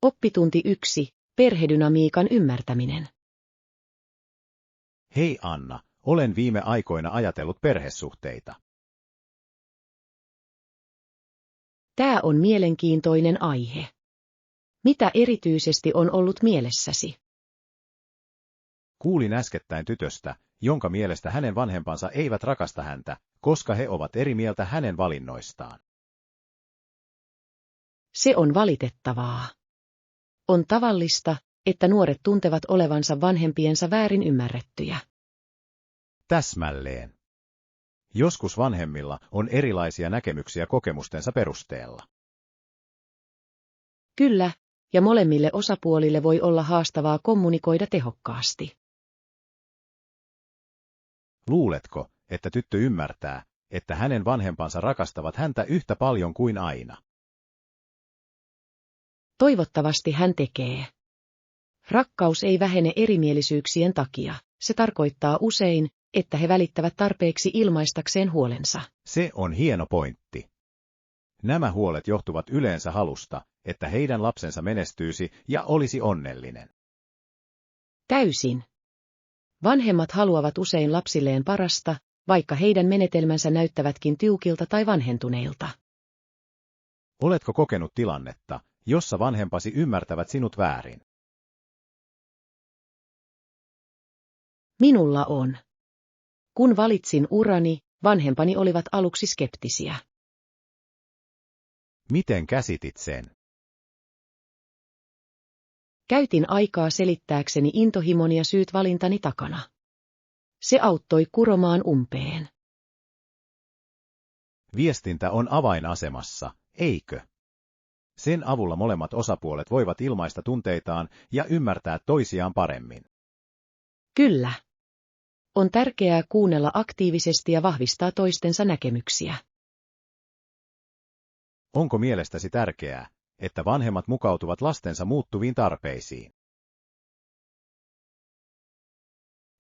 Oppitunti 1. Perhedynamiikan ymmärtäminen. Hei Anna, olen viime aikoina ajatellut perhesuhteita. Tämä on mielenkiintoinen aihe. Mitä erityisesti on ollut mielessäsi? Kuulin äskettäin tytöstä, jonka mielestä hänen vanhempansa eivät rakasta häntä, koska he ovat eri mieltä hänen valinnoistaan. Se on valitettavaa. On tavallista, että nuoret tuntevat olevansa vanhempiensa väärin ymmärrettyjä. Täsmälleen. Joskus vanhemmilla on erilaisia näkemyksiä kokemustensa perusteella. Kyllä, ja molemmille osapuolille voi olla haastavaa kommunikoida tehokkaasti. Luuletko, että tyttö ymmärtää, että hänen vanhempansa rakastavat häntä yhtä paljon kuin aina? Toivottavasti hän tekee. Rakkaus ei vähene erimielisyyksien takia. Se tarkoittaa usein, että he välittävät tarpeeksi ilmaistakseen huolensa. Se on hieno pointti. Nämä huolet johtuvat yleensä halusta, että heidän lapsensa menestyisi ja olisi onnellinen. Täysin. Vanhemmat haluavat usein lapsilleen parasta, vaikka heidän menetelmänsä näyttävätkin tiukilta tai vanhentuneilta. Oletko kokenut tilannetta, jossa vanhempasi ymmärtävät sinut väärin? Minulla on. Kun valitsin urani, vanhempani olivat aluksi skeptisiä. Miten käsitit sen? Käytin aikaa selittääkseni intohimoni ja syyt valintani takana. Se auttoi kuromaan umpeen. Viestintä on avainasemassa, eikö? Sen avulla molemmat osapuolet voivat ilmaista tunteitaan ja ymmärtää toisiaan paremmin. Kyllä. On tärkeää kuunnella aktiivisesti ja vahvistaa toistensa näkemyksiä. Onko mielestäsi tärkeää, että vanhemmat mukautuvat lastensa muuttuviin tarpeisiin?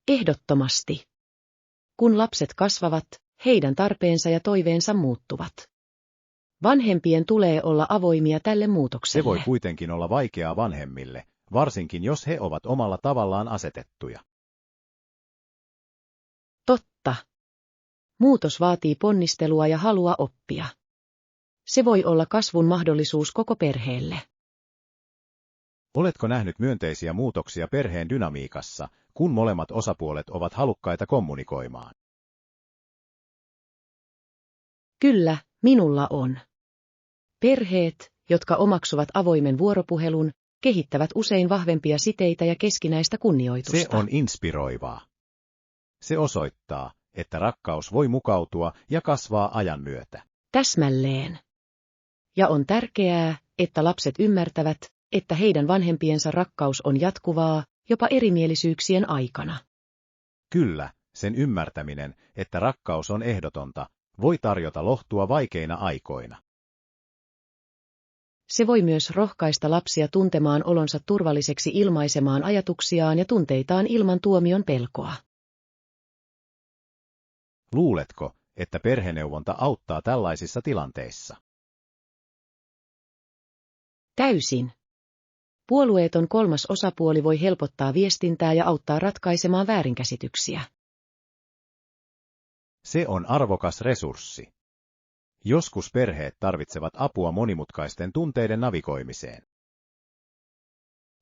Ehdottomasti. Kun lapset kasvavat, heidän tarpeensa ja toiveensa muuttuvat. Vanhempien tulee olla avoimia tälle muutokselle. Se voi kuitenkin olla vaikeaa vanhemmille, varsinkin jos he ovat omalla tavallaan asetettuja. Totta. Muutos vaatii ponnistelua ja halua oppia. Se voi olla kasvun mahdollisuus koko perheelle. Oletko nähnyt myönteisiä muutoksia perheen dynamiikassa, kun molemmat osapuolet ovat halukkaita kommunikoimaan? Kyllä, minulla on. Perheet, jotka omaksuvat avoimen vuoropuhelun, kehittävät usein vahvempia siteitä ja keskinäistä kunnioitusta. Se on inspiroivaa. Se osoittaa, että rakkaus voi mukautua ja kasvaa ajan myötä. Täsmälleen. Ja on tärkeää, että lapset ymmärtävät, että heidän vanhempiensa rakkaus on jatkuvaa, jopa erimielisyyksien aikana. Kyllä, sen ymmärtäminen, että rakkaus on ehdotonta, voi tarjota lohtua vaikeina aikoina. Se voi myös rohkaista lapsia tuntemaan olonsa turvalliseksi ilmaisemaan ajatuksiaan ja tunteitaan ilman tuomion pelkoa. Luuletko, että perheneuvonta auttaa tällaisissa tilanteissa? Täysin. Puolueeton kolmas osapuoli voi helpottaa viestintää ja auttaa ratkaisemaan väärinkäsityksiä. Se on arvokas resurssi. Joskus perheet tarvitsevat apua monimutkaisten tunteiden navigoimiseen.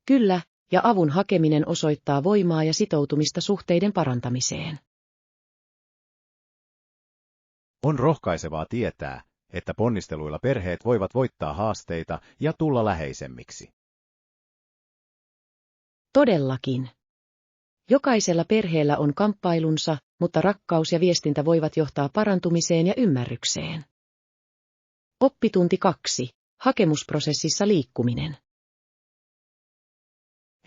Kyllä, ja avun hakeminen osoittaa voimaa ja sitoutumista suhteiden parantamiseen. On rohkaisevaa tietää, että ponnisteluilla perheet voivat voittaa haasteita ja tulla läheisemmiksi. Todellakin. Jokaisella perheellä on kamppailunsa, mutta rakkaus ja viestintä voivat johtaa parantumiseen ja ymmärrykseen. Oppitunti 2. Hakemusprosessissa liikkuminen.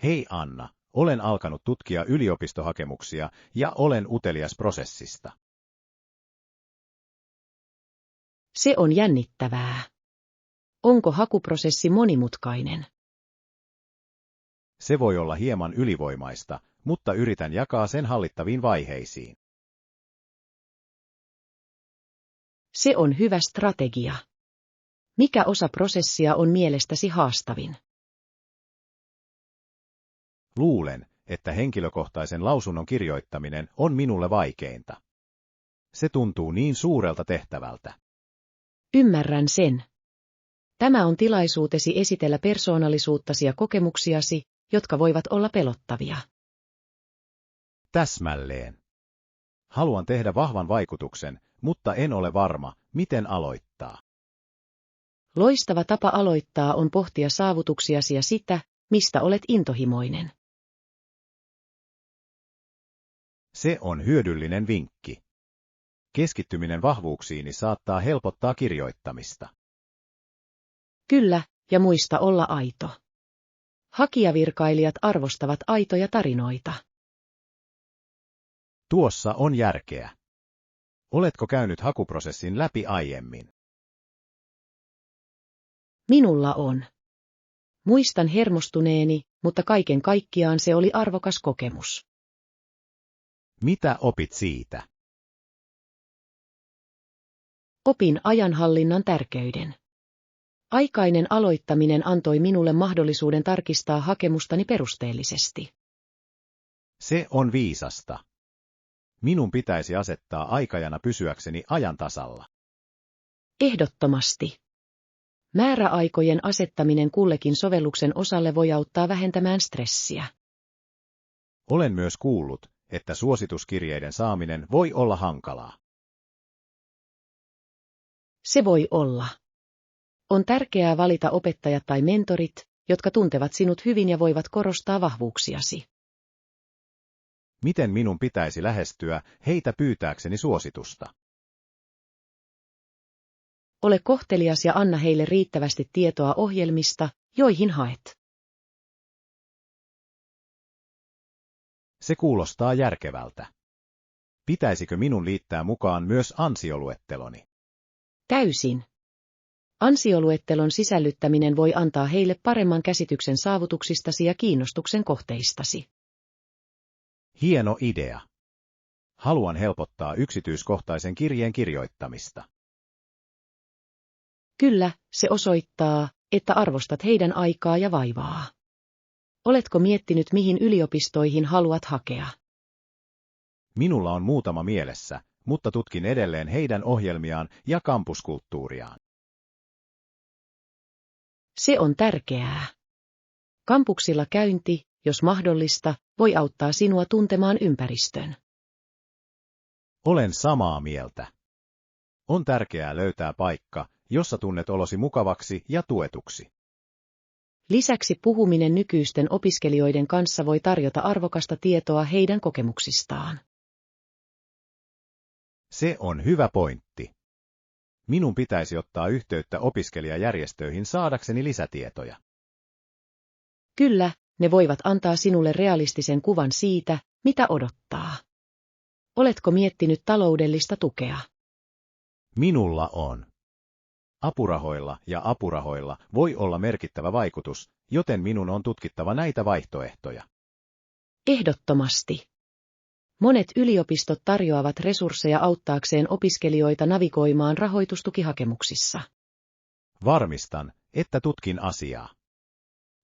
Hei Anna, olen alkanut tutkia yliopistohakemuksia ja olen utelias prosessista. Se on jännittävää. Onko hakuprosessi monimutkainen? Se voi olla hieman ylivoimaista, mutta yritän jakaa sen hallittaviin vaiheisiin. Se on hyvä strategia. Mikä osa prosessia on mielestäsi haastavin? Luulen, että henkilökohtaisen lausunnon kirjoittaminen on minulle vaikeinta. Se tuntuu niin suurelta tehtävältä. Ymmärrän sen. Tämä on tilaisuutesi esitellä persoonallisuuttasi ja kokemuksiasi, jotka voivat olla pelottavia. Täsmälleen. Haluan tehdä vahvan vaikutuksen, mutta en ole varma, miten aloittaa. Loistava tapa aloittaa on pohtia saavutuksiasi ja sitä, mistä olet intohimoinen. Se on hyödyllinen vinkki. Keskittyminen vahvuuksiini saattaa helpottaa kirjoittamista. Kyllä, ja muista olla aito. Hakijavirkailijat arvostavat aitoja tarinoita. Tuossa on järkeä. Oletko käynyt hakuprosessin läpi aiemmin? Minulla on. Muistan hermostuneeni, mutta kaiken kaikkiaan se oli arvokas kokemus. Mitä opit siitä? Opin ajanhallinnan tärkeyden. Aikainen aloittaminen antoi minulle mahdollisuuden tarkistaa hakemustani perusteellisesti. Se on viisasta. Minun pitäisi asettaa aikajana pysyäkseni ajan tasalla. Ehdottomasti. Määräaikojen asettaminen kullekin sovelluksen osalle voi auttaa vähentämään stressiä. Olen myös kuullut, että suosituskirjeiden saaminen voi olla hankalaa. Se voi olla. On tärkeää valita opettajat tai mentorit, jotka tuntevat sinut hyvin ja voivat korostaa vahvuuksiasi. Miten minun pitäisi lähestyä heitä pyytääkseni suositusta? Ole kohtelias ja anna heille riittävästi tietoa ohjelmista, joihin haet. Se kuulostaa järkevältä. Pitäisikö minun liittää mukaan myös ansioluetteloni? Täysin. Ansioluettelon sisällyttäminen voi antaa heille paremman käsityksen saavutuksistasi ja kiinnostuksen kohteistasi. Hieno idea. Haluan helpottaa yksityiskohtaisen kirjeen kirjoittamista. Kyllä, se osoittaa, että arvostat heidän aikaa ja vaivaa. Oletko miettinyt, mihin yliopistoihin haluat hakea? Minulla on muutama mielessä, mutta tutkin edelleen heidän ohjelmiaan ja kampuskulttuuriaan. Se on tärkeää. Kampuksilla käynti, jos mahdollista, voi auttaa sinua tuntemaan ympäristön. Olen samaa mieltä. On tärkeää löytää paikka, jossa tunnet olosi mukavaksi ja tuetuksi. Lisäksi puhuminen nykyisten opiskelijoiden kanssa voi tarjota arvokasta tietoa heidän kokemuksistaan. Se on hyvä pointti. Minun pitäisi ottaa yhteyttä opiskelijajärjestöihin saadakseni lisätietoja. Kyllä, ne voivat antaa sinulle realistisen kuvan siitä, mitä odottaa. Oletko miettinyt taloudellista tukea? Minulla on. Apurahoilla voi olla merkittävä vaikutus, joten minun on tutkittava näitä vaihtoehtoja. Ehdottomasti. Monet yliopistot tarjoavat resursseja auttaakseen opiskelijoita navigoimaan rahoitustukihakemuksissa. Varmistan, että tutkin asiaa.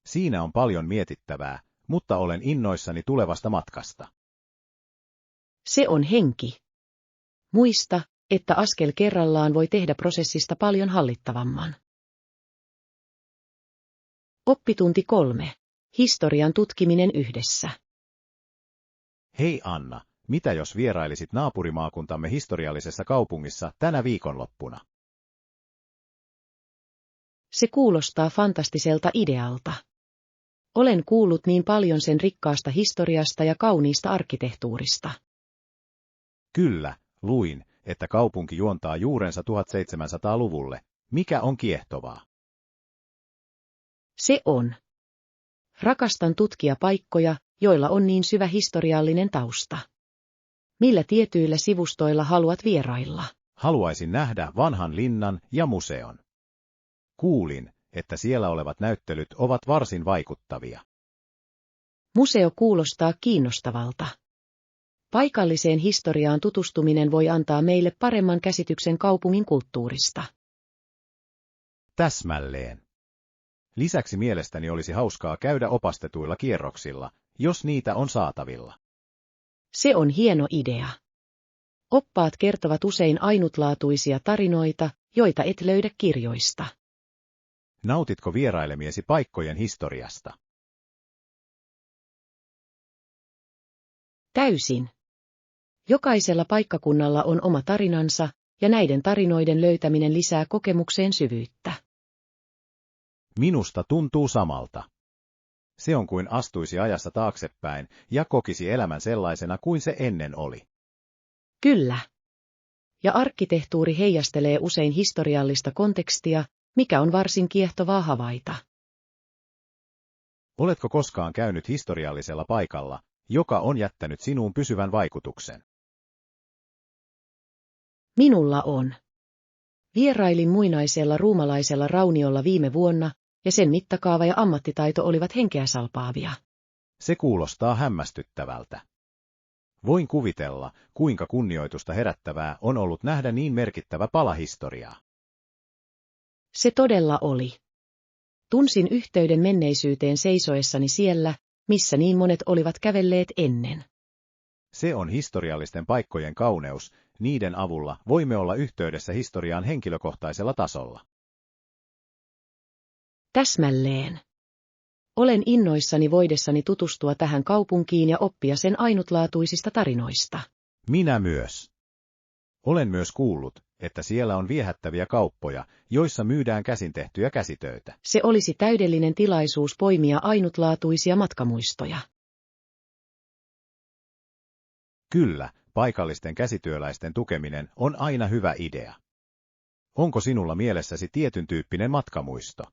Siinä on paljon mietittävää, mutta olen innoissani tulevasta matkasta. Se on henki. Muista, että askel kerrallaan voi tehdä prosessista paljon hallittavamman. Oppitunti 3. Historian tutkiminen yhdessä. Hei Anna, mitä jos vierailisit naapurimaakuntamme historiallisessa kaupungissa tänä viikonloppuna? Se kuulostaa fantastiselta idealta. Olen kuullut niin paljon sen rikkaasta historiasta ja kauniista arkkitehtuurista. Kyllä, luin, että kaupunki juontaa juurensa 1700-luvulle. Mikä on kiehtovaa? Se on. Rakastan tutkia paikkoja, joilla on niin syvä historiallinen tausta. Millä tietyillä sivustoilla haluat vierailla? Haluaisin nähdä vanhan linnan ja museon. Kuulin, että siellä olevat näyttelyt ovat varsin vaikuttavia. Museo kuulostaa kiinnostavalta. Paikalliseen historiaan tutustuminen voi antaa meille paremman käsityksen kaupungin kulttuurista. Täsmälleen. Lisäksi mielestäni olisi hauskaa käydä opastetuilla kierroksilla, jos niitä on saatavilla. Se on hieno idea. Oppaat kertovat usein ainutlaatuisia tarinoita, joita et löydä kirjoista. Nautitko vierailemiesi paikkojen historiasta? Täysin. Jokaisella paikkakunnalla on oma tarinansa, ja näiden tarinoiden löytäminen lisää kokemukseen syvyyttä. Minusta tuntuu samalta. Se on kuin astuisi ajassa taaksepäin ja kokisi elämän sellaisena kuin se ennen oli. Kyllä. Ja arkkitehtuuri heijastelee usein historiallista kontekstia, mikä on varsin kiehtovaa havaita. Oletko koskaan käynyt historiallisella paikalla, joka on jättänyt sinuun pysyvän vaikutuksen? Minulla on. Vierailin muinaisella ruumalaisella rauniolla viime vuonna, ja sen mittakaava ja ammattitaito olivat henkeä salpaavia. Se kuulostaa hämmästyttävältä. Voin kuvitella, kuinka kunnioitusta herättävää on ollut nähdä niin merkittävä pala historiaa. Se todella oli. Tunsin yhteyden menneisyyteen seisoessani siellä, missä niin monet olivat kävelleet ennen. Se on historiallisten paikkojen kauneus, niiden avulla voimme olla yhteydessä historiaan henkilökohtaisella tasolla. Täsmälleen. Olen innoissani voidessani tutustua tähän kaupunkiin ja oppia sen ainutlaatuisista tarinoista. Minä myös. Olen myös kuullut, että siellä on viehättäviä kauppoja, joissa myydään käsintehtyjä käsitöitä. Se olisi täydellinen tilaisuus poimia ainutlaatuisia matkamuistoja. Kyllä, paikallisten käsityöläisten tukeminen on aina hyvä idea. Onko sinulla mielessäsi tietyn tyyppinen matkamuisto?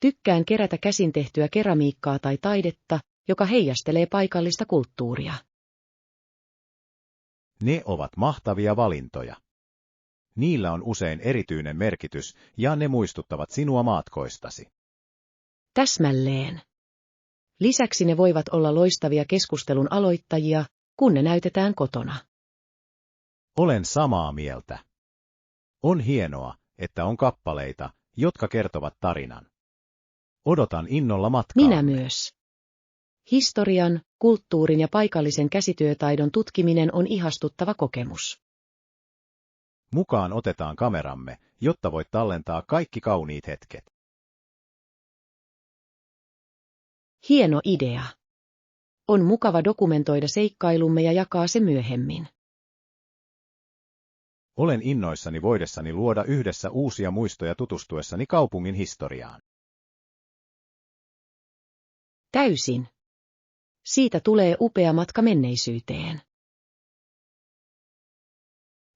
Tykkään kerätä käsin tehtyä keramiikkaa tai taidetta, joka heijastelee paikallista kulttuuria. Ne ovat mahtavia valintoja. Niillä on usein erityinen merkitys ja ne muistuttavat sinua matkoistasi. Täsmälleen. Lisäksi ne voivat olla loistavia keskustelun aloittajia, kun ne näytetään kotona. Olen samaa mieltä. On hienoa, että on kappaleita, jotka kertovat tarinan. Odotan innolla matkaa. Minä myös. Historian, kulttuurin ja paikallisen käsityötaidon tutkiminen on ihastuttava kokemus. Mukaan otetaan kameramme, jotta voit tallentaa kaikki kauniit hetket. Hieno idea. On mukava dokumentoida seikkailumme ja jakaa se myöhemmin. Olen innoissani voidessani luoda yhdessä uusia muistoja tutustuessani kaupungin historiaan. Täysin. Siitä tulee upea matka menneisyyteen.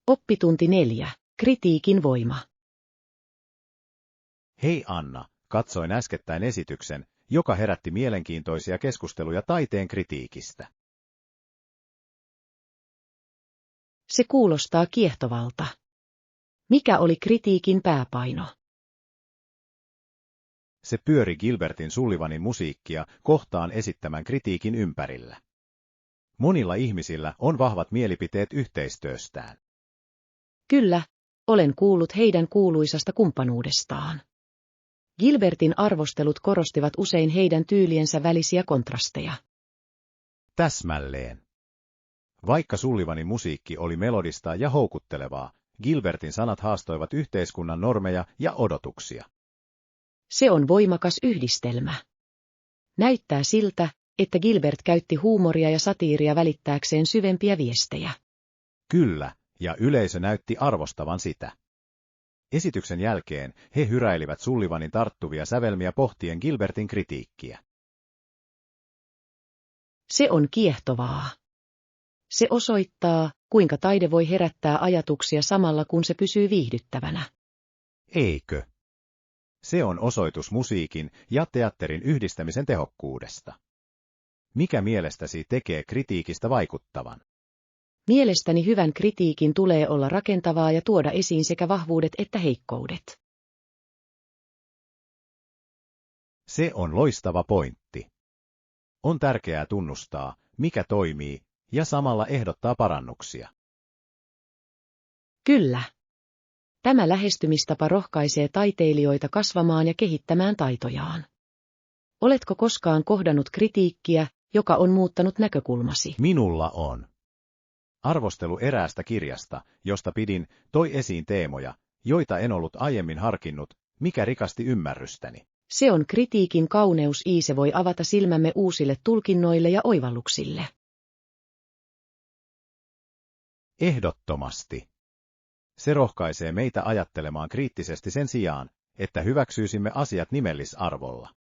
Oppitunti 4. Kritiikin voima. Hei Anna, katsoin äskettäin esityksen, joka herätti mielenkiintoisia keskusteluja taiteen kritiikistä. Se kuulostaa kiehtovalta. Mikä oli kritiikin pääpaino? Se pyöri Gilbertin Sullivanin musiikkia kohtaan esittämän kritiikin ympärillä. Monilla ihmisillä on vahvat mielipiteet yhteistyöstään. Kyllä, olen kuullut heidän kuuluisasta kumppanuudestaan. Gilbertin arvostelut korostivat usein heidän tyyliensä välisiä kontrasteja. Täsmälleen. Vaikka Sullivanin musiikki oli melodista ja houkuttelevaa, Gilbertin sanat haastoivat yhteiskunnan normeja ja odotuksia. Se on voimakas yhdistelmä. Näyttää siltä, että Gilbert käytti huumoria ja satiiria välittääkseen syvempiä viestejä. Kyllä, ja yleisö näytti arvostavan sitä. Esityksen jälkeen he hyräilivät Sullivanin tarttuvia sävelmiä pohtien Gilbertin kritiikkiä. Se on kiehtovaa. Se osoittaa, kuinka taide voi herättää ajatuksia samalla kun se pysyy viihdyttävänä. Eikö? Se on osoitus musiikin ja teatterin yhdistämisen tehokkuudesta. Mikä mielestäsi tekee kritiikistä vaikuttavan? Mielestäni hyvän kritiikin tulee olla rakentavaa ja tuoda esiin sekä vahvuudet että heikkoudet. Se on loistava pointti. On tärkeää tunnustaa, mikä toimii, ja samalla ehdottaa parannuksia. Kyllä. Tämä lähestymistapa rohkaisee taiteilijoita kasvamaan ja kehittämään taitojaan. Oletko koskaan kohdannut kritiikkiä, joka on muuttanut näkökulmasi. Minulla on. Arvostelu eräästä kirjasta, josta pidin, toi esiin teemoja, joita en ollut aiemmin harkinnut, mikä rikasti ymmärrystäni. Se on kritiikin kauneus. Se voi avata silmämme uusille tulkinnoille ja oivalluksille. Ehdottomasti. Se rohkaisee meitä ajattelemaan kriittisesti sen sijaan, että hyväksyisimme asiat nimellisarvolla.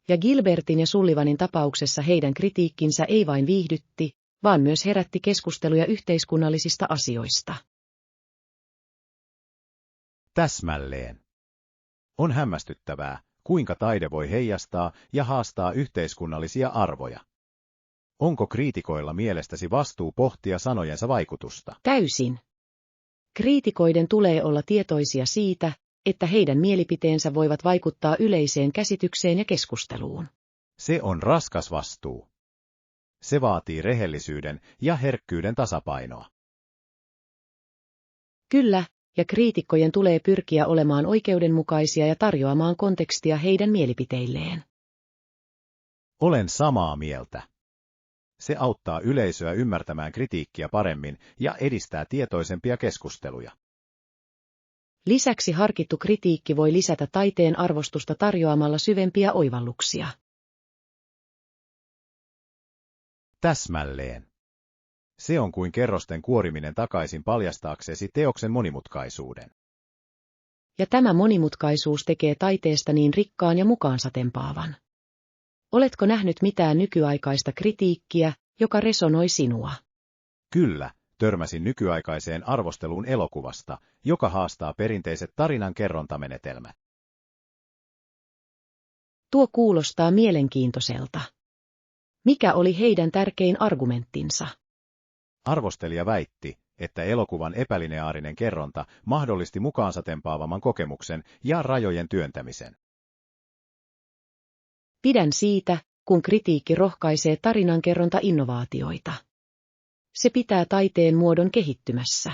Ja Gilbertin ja Sullivanin tapauksessa heidän kritiikkinsä ei vain viihdytti, vaan myös herätti keskusteluja yhteiskunnallisista asioista. Täsmälleen. On hämmästyttävää, kuinka taide voi heijastaa ja haastaa yhteiskunnallisia arvoja. Onko kriitikoilla mielestäsi vastuu pohtia sanojensa vaikutusta? Täysin. Kriitikoiden tulee olla tietoisia siitä, että heidän mielipiteensä voivat vaikuttaa yleiseen käsitykseen ja keskusteluun. Se on raskas vastuu. Se vaatii rehellisyyden ja herkkyyden tasapainoa. Kyllä, ja kriitikkojen tulee pyrkiä olemaan oikeudenmukaisia ja tarjoamaan kontekstia heidän mielipiteilleen. Olen samaa mieltä. Se auttaa yleisöä ymmärtämään kritiikkiä paremmin ja edistää tietoisempia keskusteluja. Lisäksi harkittu kritiikki voi lisätä taiteen arvostusta tarjoamalla syvempiä oivalluksia. Täsmälleen. Se on kuin kerrosten kuoriminen takaisin paljastaaksesi teoksen monimutkaisuuden. Ja tämä monimutkaisuus tekee taiteesta niin rikkaan ja mukaansatempaavan. Oletko nähnyt mitään nykyaikaista kritiikkiä, joka resonoi sinua? Kyllä, törmäsin nykyaikaiseen arvosteluun elokuvasta, joka haastaa perinteiset tarinankerrontamenetelmät. Tuo kuulostaa mielenkiintoiselta. Mikä oli heidän tärkein argumenttinsa? Arvostelija väitti, että elokuvan epälineaarinen kerronta mahdollisti mukaansatempaavamman kokemuksen ja rajojen työntämisen. Pidän siitä, kun kritiikki rohkaisee tarinankerronta-innovaatioita. Se pitää taiteen muodon kehittymässä.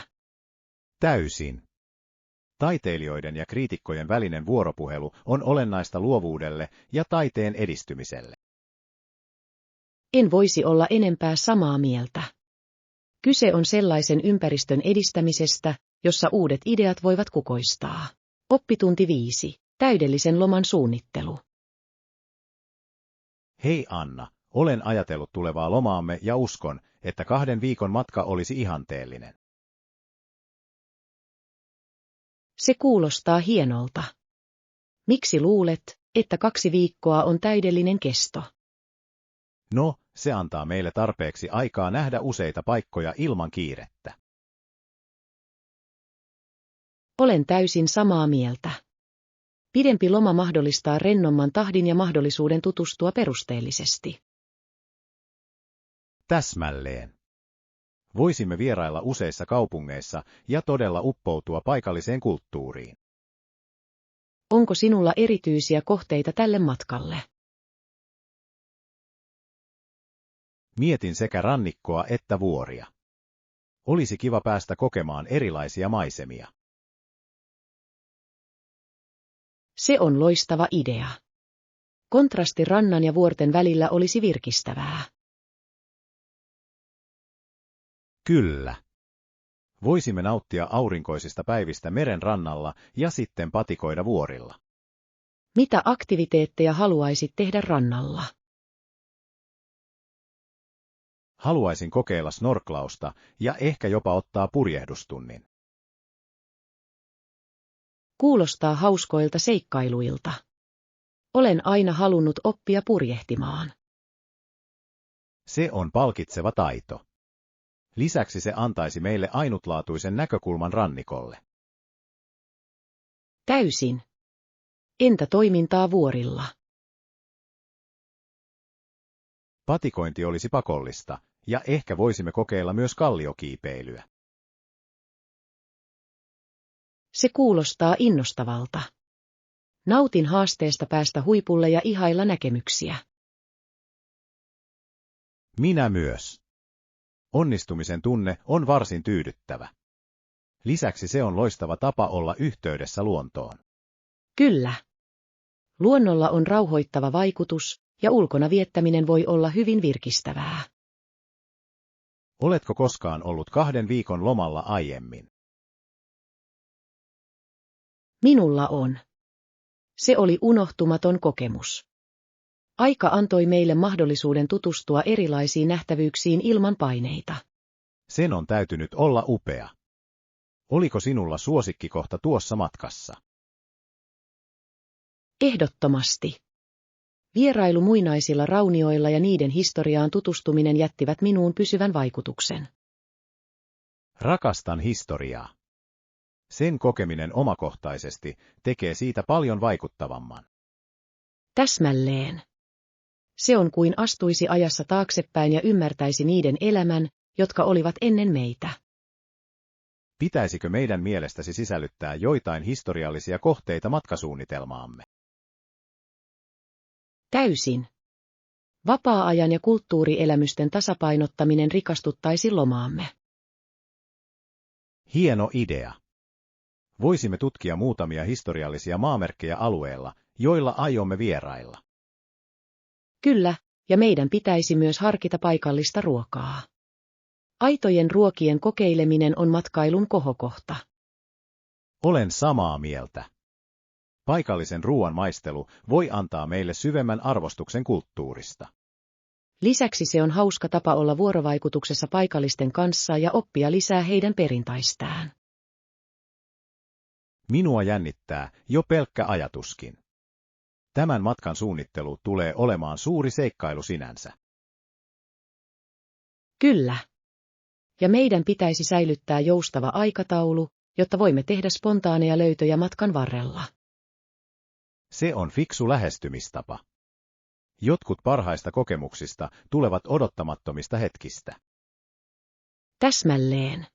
Täysin. Taiteilijoiden ja kriitikkojen välinen vuoropuhelu on olennaista luovuudelle ja taiteen edistymiselle. En voisi olla enempää samaa mieltä. Kyse on sellaisen ympäristön edistämisestä, jossa uudet ideat voivat kukoistaa. Oppitunti 5. Täydellisen loman suunnittelu. Hei Anna, olen ajatellut tulevaa lomaamme ja uskon, että 2 viikon matka olisi ihanteellinen. Se kuulostaa hienolta. Miksi luulet, että 2 viikkoa on täydellinen kesto? No, se antaa meille tarpeeksi aikaa nähdä useita paikkoja ilman kiirettä. Olen täysin samaa mieltä. Pidempi loma mahdollistaa rennomman tahdin ja mahdollisuuden tutustua perusteellisesti. Täsmälleen. Voisimme vierailla useissa kaupungeissa ja todella uppoutua paikalliseen kulttuuriin. Onko sinulla erityisiä kohteita tälle matkalle? Mietin sekä rannikkoa että vuoria. Olisi kiva päästä kokemaan erilaisia maisemia. Se on loistava idea. Kontrasti rannan ja vuorten välillä olisi virkistävää. Kyllä. Voisimme nauttia aurinkoisista päivistä meren rannalla ja sitten patikoida vuorilla. Mitä aktiviteetteja haluaisit tehdä rannalla? Haluaisin kokeilla snorklausta ja ehkä jopa ottaa purjehdustunnin. Kuulostaa hauskoilta seikkailuilta. Olen aina halunnut oppia purjehtimaan. Se on palkitseva taito. Lisäksi se antaisi meille ainutlaatuisen näkökulman rannikolle. Täysin. Entä toimintaa vuorilla? Patikointi olisi pakollista, ja ehkä voisimme kokeilla myös kalliokiipeilyä. Se kuulostaa innostavalta. Nautin haasteesta päästä huipulle ja ihailla näkemyksiä. Minä myös. Onnistumisen tunne on varsin tyydyttävä. Lisäksi se on loistava tapa olla yhteydessä luontoon. Kyllä. Luonnolla on rauhoittava vaikutus, ja ulkona viettäminen voi olla hyvin virkistävää. Oletko koskaan ollut 2 viikon lomalla aiemmin? Minulla on. Se oli unohtumaton kokemus. Aika antoi meille mahdollisuuden tutustua erilaisiin nähtävyyksiin ilman paineita. Sen on täytynyt olla upea. Oliko sinulla suosikkikohta tuossa matkassa? Ehdottomasti. Vierailu muinaisilla raunioilla ja niiden historiaan tutustuminen jättivät minuun pysyvän vaikutuksen. Rakastan historiaa. Sen kokeminen omakohtaisesti tekee siitä paljon vaikuttavamman. Täsmälleen. Se on kuin astuisi ajassa taaksepäin ja ymmärtäisi niiden elämän, jotka olivat ennen meitä. Pitäisikö meidän mielestäsi sisällyttää joitain historiallisia kohteita matkasuunnitelmaamme? Täysin. Vapaa-ajan ja kulttuurielämysten tasapainottaminen rikastuttaisi lomaamme. Hieno idea. Voisimme tutkia muutamia historiallisia maamerkkejä alueella, joilla aiomme vierailla. Kyllä, ja meidän pitäisi myös harkita paikallista ruokaa. Aitojen ruokien kokeileminen on matkailun kohokohta. Olen samaa mieltä. Paikallisen ruoan maistelu voi antaa meille syvemmän arvostuksen kulttuurista. Lisäksi se on hauska tapa olla vuorovaikutuksessa paikallisten kanssa ja oppia lisää heidän perintaistään. Minua jännittää jo pelkkä ajatuskin. Tämän matkan suunnittelu tulee olemaan suuri seikkailu sinänsä. Kyllä. Ja meidän pitäisi säilyttää joustava aikataulu, jotta voimme tehdä spontaaneja löytöjä matkan varrella. Se on fiksu lähestymistapa. Jotkut parhaista kokemuksista tulevat odottamattomista hetkistä. Täsmälleen.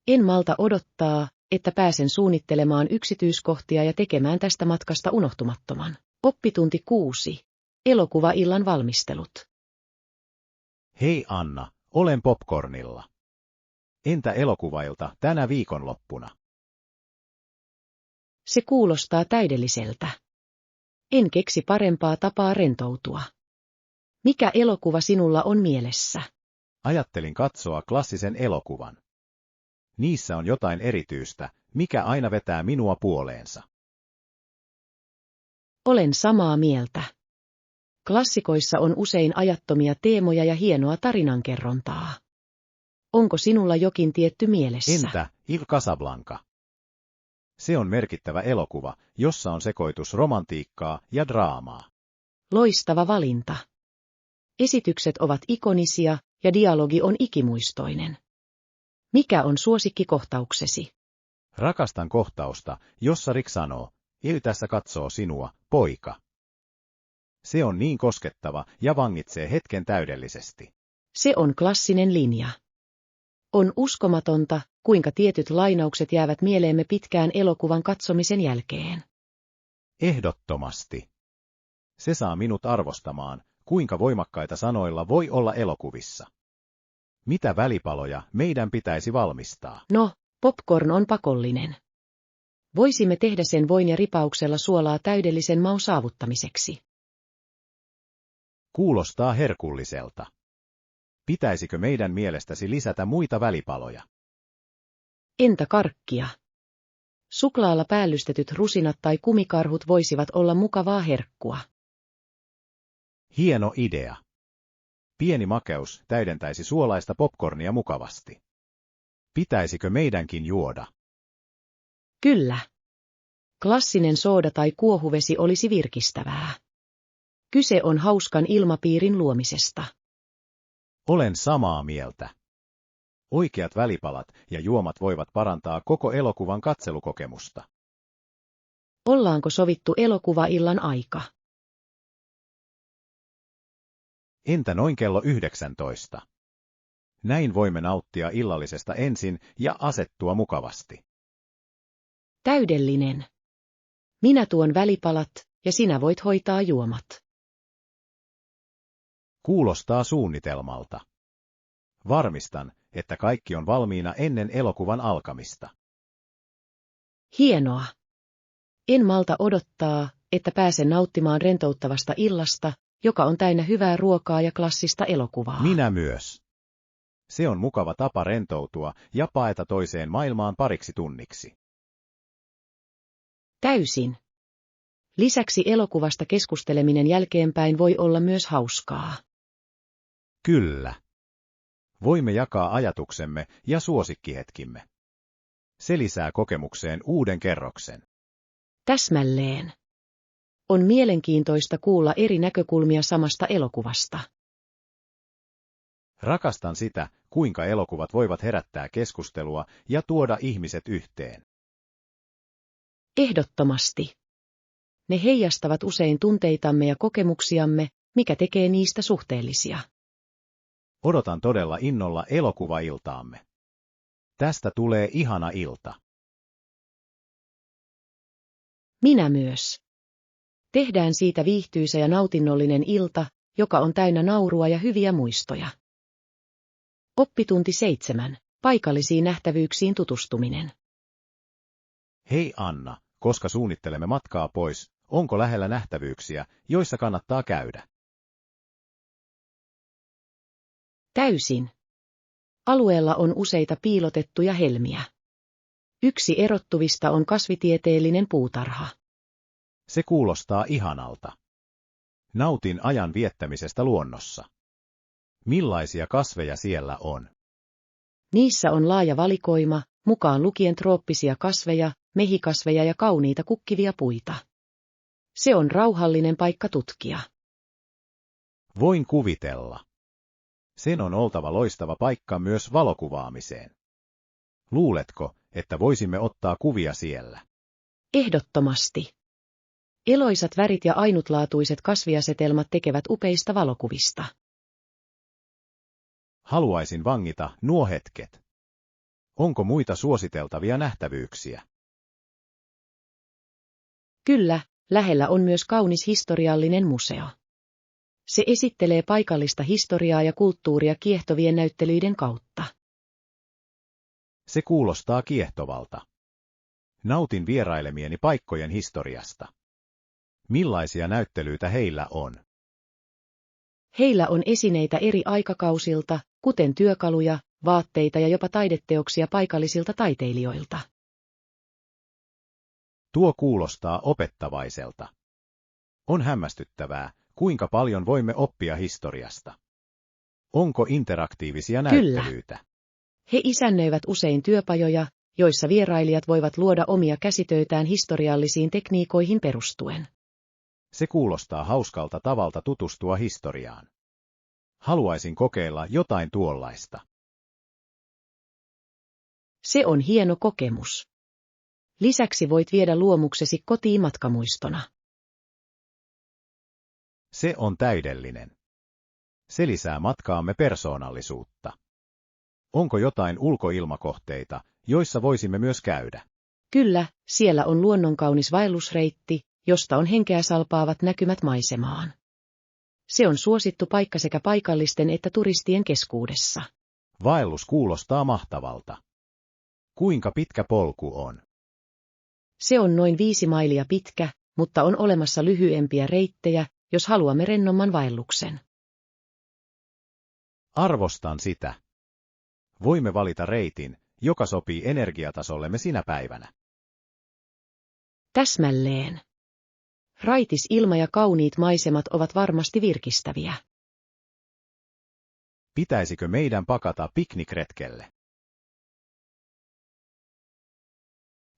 En malta odottaa, että pääsen suunnittelemaan yksityiskohtia ja tekemään tästä matkasta unohtumattoman. Oppitunti 6. Elokuvaillan valmistelut. Hei Anna, olen popcornilla. Entä elokuvailta tänä viikonloppuna? Se kuulostaa täydelliseltä. En keksi parempaa tapaa rentoutua. Mikä elokuva sinulla on mielessä? Ajattelin katsoa klassisen elokuvan. Niissä on jotain erityistä, mikä aina vetää minua puoleensa. Olen samaa mieltä. Klassikoissa on usein ajattomia teemoja ja hienoa tarinankerrontaa. Onko sinulla jokin tietty mielessä? Entä Il Casablanca? Se on merkittävä elokuva, jossa on sekoitus romantiikkaa ja draamaa. Loistava valinta. Esitykset ovat ikonisia ja dialogi on ikimuistoinen. Mikä on suosikkikohtauksesi? Rakastan kohtausta, jossa Rick sanoo, Il tässä katsoo sinua, poika. Se on niin koskettava ja vangitsee hetken täydellisesti. Se on klassinen linja. On uskomatonta, kuinka tietyt lainaukset jäävät mieleemme pitkään elokuvan katsomisen jälkeen. Ehdottomasti. Se saa minut arvostamaan, kuinka voimakkaita sanoilla voi olla elokuvissa. Mitä välipaloja meidän pitäisi valmistaa? No, popcorn on pakollinen. Voisimme tehdä sen voin ja ripauksella suolaa täydellisen maun saavuttamiseksi. Kuulostaa herkulliselta. Pitäisikö meidän mielestäsi lisätä muita välipaloja? Entä karkkia? Suklaalla päällystetyt rusinat tai kumikarhut voisivat olla mukavaa herkkua. Hieno idea. Pieni makeus täydentäisi suolaista popcornia mukavasti. Pitäisikö meidänkin juoda? Kyllä. Klassinen sooda tai kuohuvesi olisi virkistävää. Kyse on hauskan ilmapiirin luomisesta. Olen samaa mieltä. Oikeat välipalat ja juomat voivat parantaa koko elokuvan katselukokemusta. Ollaanko sovittu elokuvaillan aika? Entä noin kello 19? Näin voimme nauttia illallisesta ensin ja asettua mukavasti. Täydellinen. Minä tuon välipalat, ja sinä voit hoitaa juomat. Kuulostaa suunnitelmalta. Varmistan, että kaikki on valmiina ennen elokuvan alkamista. Hienoa. En malta odottaa, että pääsen nauttimaan rentouttavasta illasta, joka on täynnä hyvää ruokaa ja klassista elokuvaa. Minä myös. Se on mukava tapa rentoutua ja paeta toiseen maailmaan pariksi tunniksi. Täysin. Lisäksi elokuvasta keskusteleminen jälkeenpäin voi olla myös hauskaa. Kyllä. Voimme jakaa ajatuksemme ja suosikkihetkimme. Se lisää kokemukseen uuden kerroksen. Täsmälleen. On mielenkiintoista kuulla eri näkökulmia samasta elokuvasta. Rakastan sitä, kuinka elokuvat voivat herättää keskustelua ja tuoda ihmiset yhteen. Ehdottomasti. Ne heijastavat usein tunteitamme ja kokemuksiamme, mikä tekee niistä suhteellisia. Odotan todella innolla elokuvailtaamme. Tästä tulee ihana ilta. Minä myös. Tehdään siitä viihtyisä ja nautinnollinen ilta, joka on täynnä naurua ja hyviä muistoja. Oppitunti 7. Paikallisiin nähtävyyksiin tutustuminen. Hei Anna, koska suunnittelemme matkaa pois, onko lähellä nähtävyyksiä, joissa kannattaa käydä? Täysin. Alueella on useita piilotettuja helmiä. Yksi erottuvista on kasvitieteellinen puutarha. Se kuulostaa ihanalta. Nautin ajan viettämisestä luonnossa. Millaisia kasveja siellä on? Niissä on laaja valikoima, mukaan lukien trooppisia kasveja, mehikasveja ja kauniita kukkivia puita. Se on rauhallinen paikka tutkia. Voin kuvitella. Sen on oltava loistava paikka myös valokuvaamiseen. Luuletko, että voisimme ottaa kuvia siellä? Ehdottomasti. Eloisat värit ja ainutlaatuiset kasviasetelmat tekevät upeista valokuvista. Haluaisin vangita nuo hetket. Onko muita suositeltavia nähtävyyksiä? Kyllä, lähellä on myös kaunis historiallinen museo. Se esittelee paikallista historiaa ja kulttuuria kiehtovien näyttelyiden kautta. Se kuulostaa kiehtovalta. Nautin vierailemieni paikkojen historiasta. Millaisia näyttelyitä heillä on? Heillä on esineitä eri aikakausilta, kuten työkaluja, vaatteita ja jopa taideteoksia paikallisilta taiteilijoilta. Tuo kuulostaa opettavaiselta. On hämmästyttävää, kuinka paljon voimme oppia historiasta. Onko interaktiivisia näyttelyitä? Kyllä. He isännöivät usein työpajoja, joissa vierailijat voivat luoda omia käsitöitään historiallisiin tekniikoihin perustuen. Se kuulostaa hauskalta tavalta tutustua historiaan. Haluaisin kokeilla jotain tuollaista. Se on hieno kokemus. Lisäksi voit viedä luomuksesi kotiin matkamuistona. Se on täydellinen. Se lisää matkaamme persoonallisuutta. Onko jotain ulkoilmakohteita, joissa voisimme myös käydä? Kyllä, siellä on luonnonkaunis vaellusreitti, josta on henkeä salpaavat näkymät maisemaan. Se on suosittu paikka sekä paikallisten että turistien keskuudessa. Vaellus kuulostaa mahtavalta. Kuinka pitkä polku on? Se on noin 5 mailia pitkä, mutta on olemassa lyhyempiä reittejä, jos haluamme rennomman vaelluksen. Arvostan sitä. Voimme valita reitin, joka sopii energiatasollemme sinä päivänä. Täsmälleen. Raitis ilma ja kauniit maisemat ovat varmasti virkistäviä. Pitäisikö meidän pakata piknikretkelle?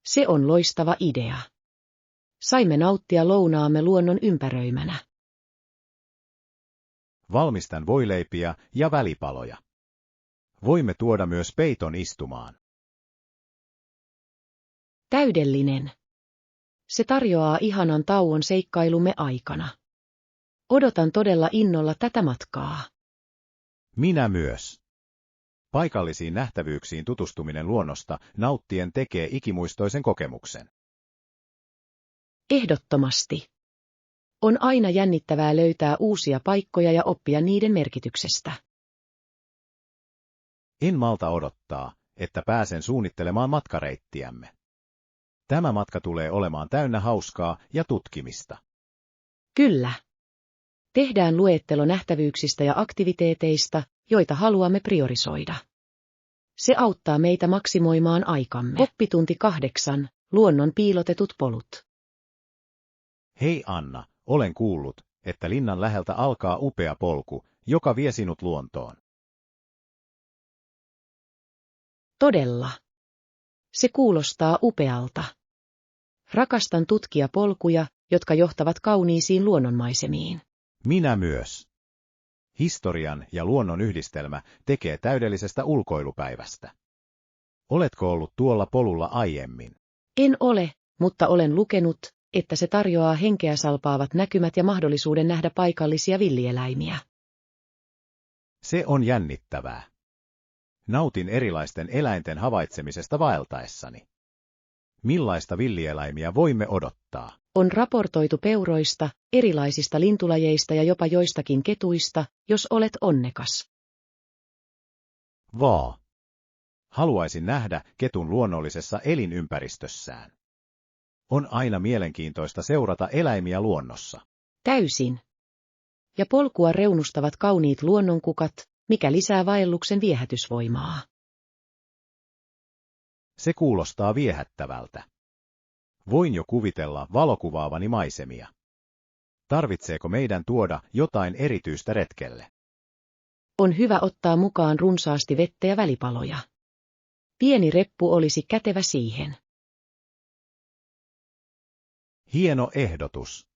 Se on loistava idea. Saimme nauttia lounaamme luonnon ympäröimänä. Valmistan voileipiä ja välipaloja. Voimme tuoda myös peiton istumaan. Täydellinen. Se tarjoaa ihanan tauon seikkailumme aikana. Odotan todella innolla tätä matkaa. Minä myös. Paikallisiin nähtävyyksiin tutustuminen luonnosta nauttien tekee ikimuistoisen kokemuksen. Ehdottomasti. On aina jännittävää löytää uusia paikkoja ja oppia niiden merkityksestä. En malta odottaa, että pääsen suunnittelemaan matkareittiämme. Tämä matka tulee olemaan täynnä hauskaa ja tutkimista. Kyllä. Tehdään luettelo nähtävyyksistä ja aktiviteeteista, joita haluamme priorisoida. Se auttaa meitä maksimoimaan aikamme. Oppitunti 8. Luonnon piilotetut polut. Hei Anna, olen kuullut, että linnan läheltä alkaa upea polku, joka vie sinut luontoon. Todella. Se kuulostaa upealta. Rakastan tutkia polkuja, jotka johtavat kauniisiin luonnonmaisemiin. Minä myös. Historian ja luonnon yhdistelmä tekee täydellisestä ulkoilupäivästä. Oletko ollut tuolla polulla aiemmin? En ole, mutta olen lukenut, että se tarjoaa henkeä salpaavat näkymät ja mahdollisuuden nähdä paikallisia villieläimiä. Se on jännittävää. Nautin erilaisten eläinten havaitsemisesta vaeltaessani. Millaista villieläimiä voimme odottaa? On raportoitu peuroista, erilaisista lintulajeista ja jopa joistakin ketuista, jos olet onnekas. Vaa! Haluaisin nähdä ketun luonnollisessa elinympäristössään. On aina mielenkiintoista seurata eläimiä luonnossa. Täysin. Ja polkua reunustavat kauniit luonnonkukat, mikä lisää vaelluksen viehätysvoimaa. Se kuulostaa viehättävältä. Voin jo kuvitella valokuvaavani maisemia. Tarvitseeko meidän tuoda jotain erityistä retkelle? On hyvä ottaa mukaan runsaasti vettä ja välipaloja. Pieni reppu olisi kätevä siihen. Hieno ehdotus.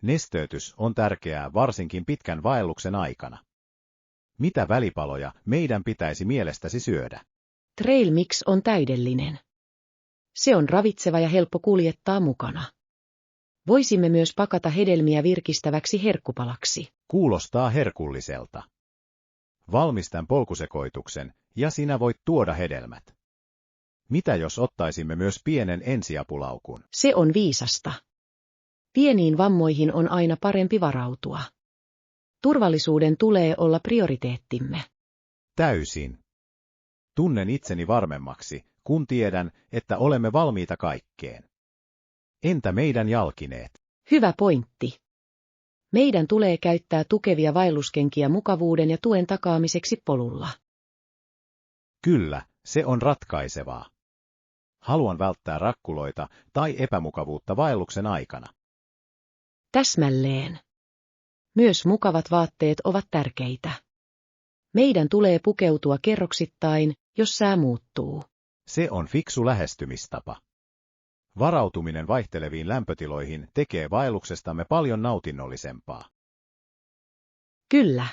Nesteytys on tärkeää varsinkin pitkän vaelluksen aikana. Mitä välipaloja meidän pitäisi mielestäsi syödä? Trail mix on täydellinen. Se on ravitseva ja helppo kuljettaa mukana. Voisimme myös pakata hedelmiä virkistäväksi herkkupalaksi. Kuulostaa herkulliselta. Valmistan polkusekoituksen ja sinä voit tuoda hedelmät. Mitä jos ottaisimme myös pienen ensiapulaukun? Se on viisasta. Pieniin vammoihin on aina parempi varautua. Turvallisuuden tulee olla prioriteettimme. Täysin. Tunnen itseni varmemmaksi, kun tiedän, että olemme valmiita kaikkeen. Entä meidän jalkineet? Hyvä pointti. Meidän tulee käyttää tukevia vaelluskenkiä mukavuuden ja tuen takaamiseksi polulla. Kyllä, se on ratkaisevaa. Haluan välttää rakkuloita tai epämukavuutta vaelluksen aikana. Täsmälleen. Myös mukavat vaatteet ovat tärkeitä. Meidän tulee pukeutua kerroksittain, jos sää muuttuu. Se on fiksu lähestymistapa. Varautuminen vaihteleviin lämpötiloihin tekee vaelluksestamme paljon nautinnollisempaa. Kyllä.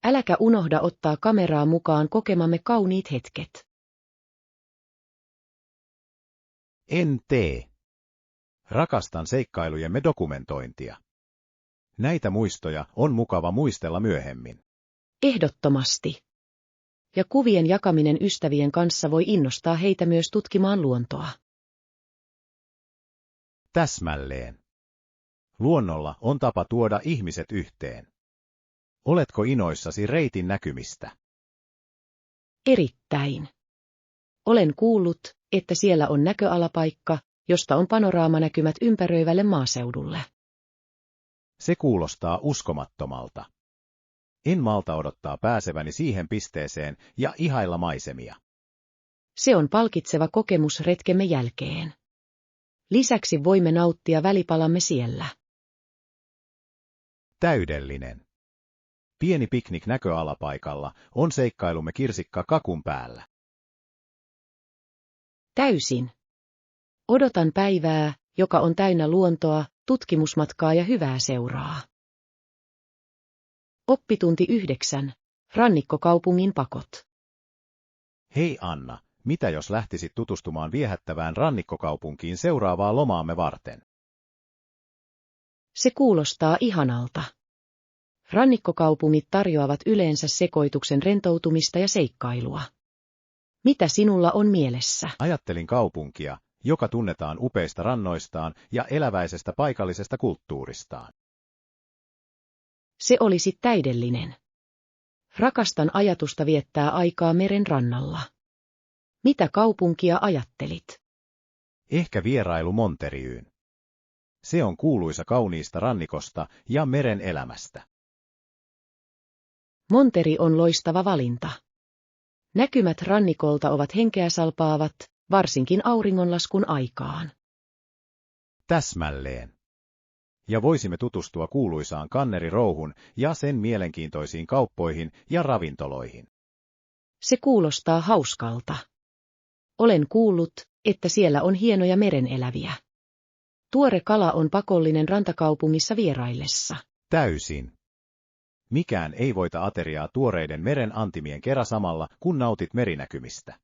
Äläkä unohda ottaa kameraa mukaan kokemamme kauniit hetket. En tee. Rakastan seikkailujemme dokumentointia. Näitä muistoja on mukava muistella myöhemmin. Ehdottomasti. Ja kuvien jakaminen ystävien kanssa voi innostaa heitä myös tutkimaan luontoa. Täsmälleen. Luonnolla on tapa tuoda ihmiset yhteen. Oletko inoissasi reitin näkymistä? Erittäin. Olen kuullut, että siellä on näköalapaikka, josta on panoraamanäkymät ympäröivälle maaseudulle. Se kuulostaa uskomattomalta. En malta odottaa pääseväni siihen pisteeseen ja ihailla maisemia. Se on palkitseva kokemus retkemme jälkeen. Lisäksi voimme nauttia välipalamme siellä. Täydellinen. Pieni piknik näköalapaikalla on seikkailumme kirsikka kakun päällä. Täysin. Odotan päivää, joka on täynnä luontoa, tutkimusmatkaa ja hyvää seuraa. Oppitunti 9. Rannikkokaupungin pakot. Hei Anna, mitä jos lähtisit tutustumaan viehättävään rannikkokaupunkiin seuraavaa lomaamme varten? Se kuulostaa ihanalta. Rannikkokaupungit tarjoavat yleensä sekoituksen rentoutumista ja seikkailua. Mitä sinulla on mielessä? Ajattelin kaupunkia, joka tunnetaan upeista rannoistaan ja eläväisestä paikallisesta kulttuuristaan. Se olisi täydellinen. Rakastan ajatusta viettää aikaa meren rannalla. Mitä kaupunkia ajattelit? Ehkä vierailu Montereyyn. Se on kuuluisa kauniista rannikosta ja meren elämästä. Monterey on loistava valinta. Näkymät rannikolta ovat henkeä salpaavat, varsinkin auringonlaskun aikaan. Täsmälleen. Ja voisimme tutustua kuuluisaan Cannery-Rowhun ja sen mielenkiintoisiin kauppoihin ja ravintoloihin. Se kuulostaa hauskalta. Olen kuullut, että siellä on hienoja mereneläviä. Tuore kala on pakollinen rantakaupungissa vieraillessa. Täysin. Mikään ei voita ateriaa tuoreiden meren antimien kera samalla, kun nautit merinäkymistä.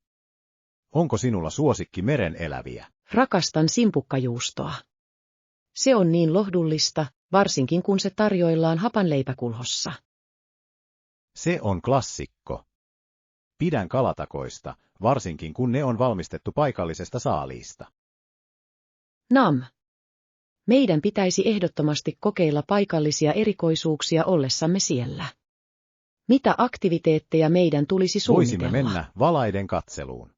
Onko sinulla suosikki meren eläviä? Rakastan simpukkajuustoa. Se on niin lohdullista, varsinkin kun se tarjoillaan hapanleipäkulhossa. Se on klassikko. Pidän kalatakoista, varsinkin kun ne on valmistettu paikallisesta saaliista. Nam. Meidän pitäisi ehdottomasti kokeilla paikallisia erikoisuuksia ollessamme siellä. Mitä aktiviteetteja meidän tulisi suunnitella? Voisimme mennä valaiden katseluun.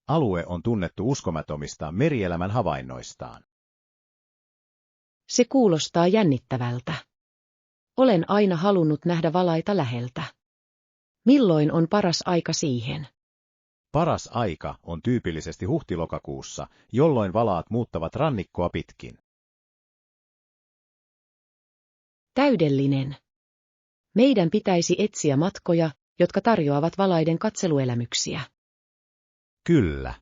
Alue on tunnettu uskomattomista merielämän havainnoistaan. Se kuulostaa jännittävältä. Olen aina halunnut nähdä valaita läheltä. Milloin on paras aika siihen? Paras aika on tyypillisesti huhti-lokakuussa, jolloin valaat muuttavat rannikkoa pitkin. Täydellinen. Meidän pitäisi etsiä matkoja, jotka tarjoavat valaiden katseluelämyksiä. Kyllä.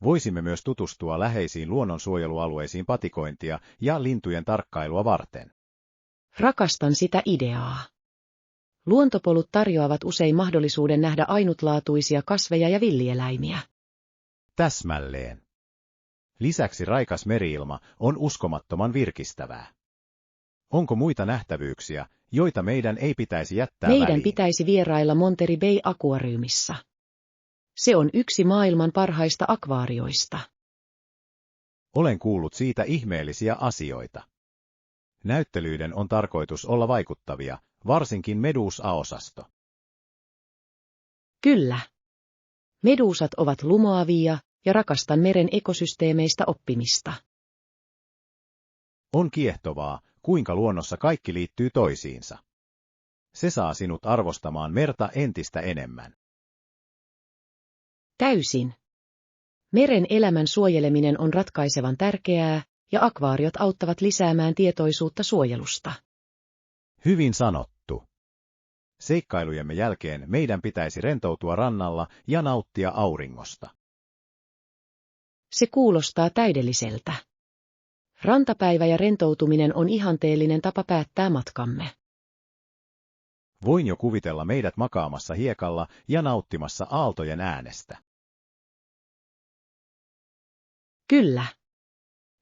Voisimme myös tutustua läheisiin luonnonsuojelualueisiin patikointia ja lintujen tarkkailua varten. Rakastan sitä ideaa. Luontopolut tarjoavat usein mahdollisuuden nähdä ainutlaatuisia kasveja ja villieläimiä. Täsmälleen. Lisäksi raikas meriilma on uskomattoman virkistävää. Onko muita nähtävyyksiä, joita meidän ei pitäisi jättää Meidän väliin? pitäisi vierailla Monterey Bay Aquariumissa. Se on yksi maailman parhaista akvaarioista. Olen kuullut siitä ihmeellisiä asioita. Näyttelyiden on tarkoitus olla vaikuttavia, varsinkin Medusa-osasto. Kyllä. Medusat ovat lumoavia ja rakastan meren ekosysteemeistä oppimista. On kiehtovaa, kuinka luonnossa kaikki liittyy toisiinsa. Se saa sinut arvostamaan merta entistä enemmän. Täysin. Meren elämän suojeleminen on ratkaisevan tärkeää, ja akvaariot auttavat lisäämään tietoisuutta suojelusta. Hyvin sanottu. Seikkailujemme jälkeen meidän pitäisi rentoutua rannalla ja nauttia auringosta. Se kuulostaa täydelliseltä. Rantapäivä ja rentoutuminen on ihanteellinen tapa päättää matkamme. Voin jo kuvitella meidät makaamassa hiekalla ja nauttimassa aaltojen äänestä. Kyllä.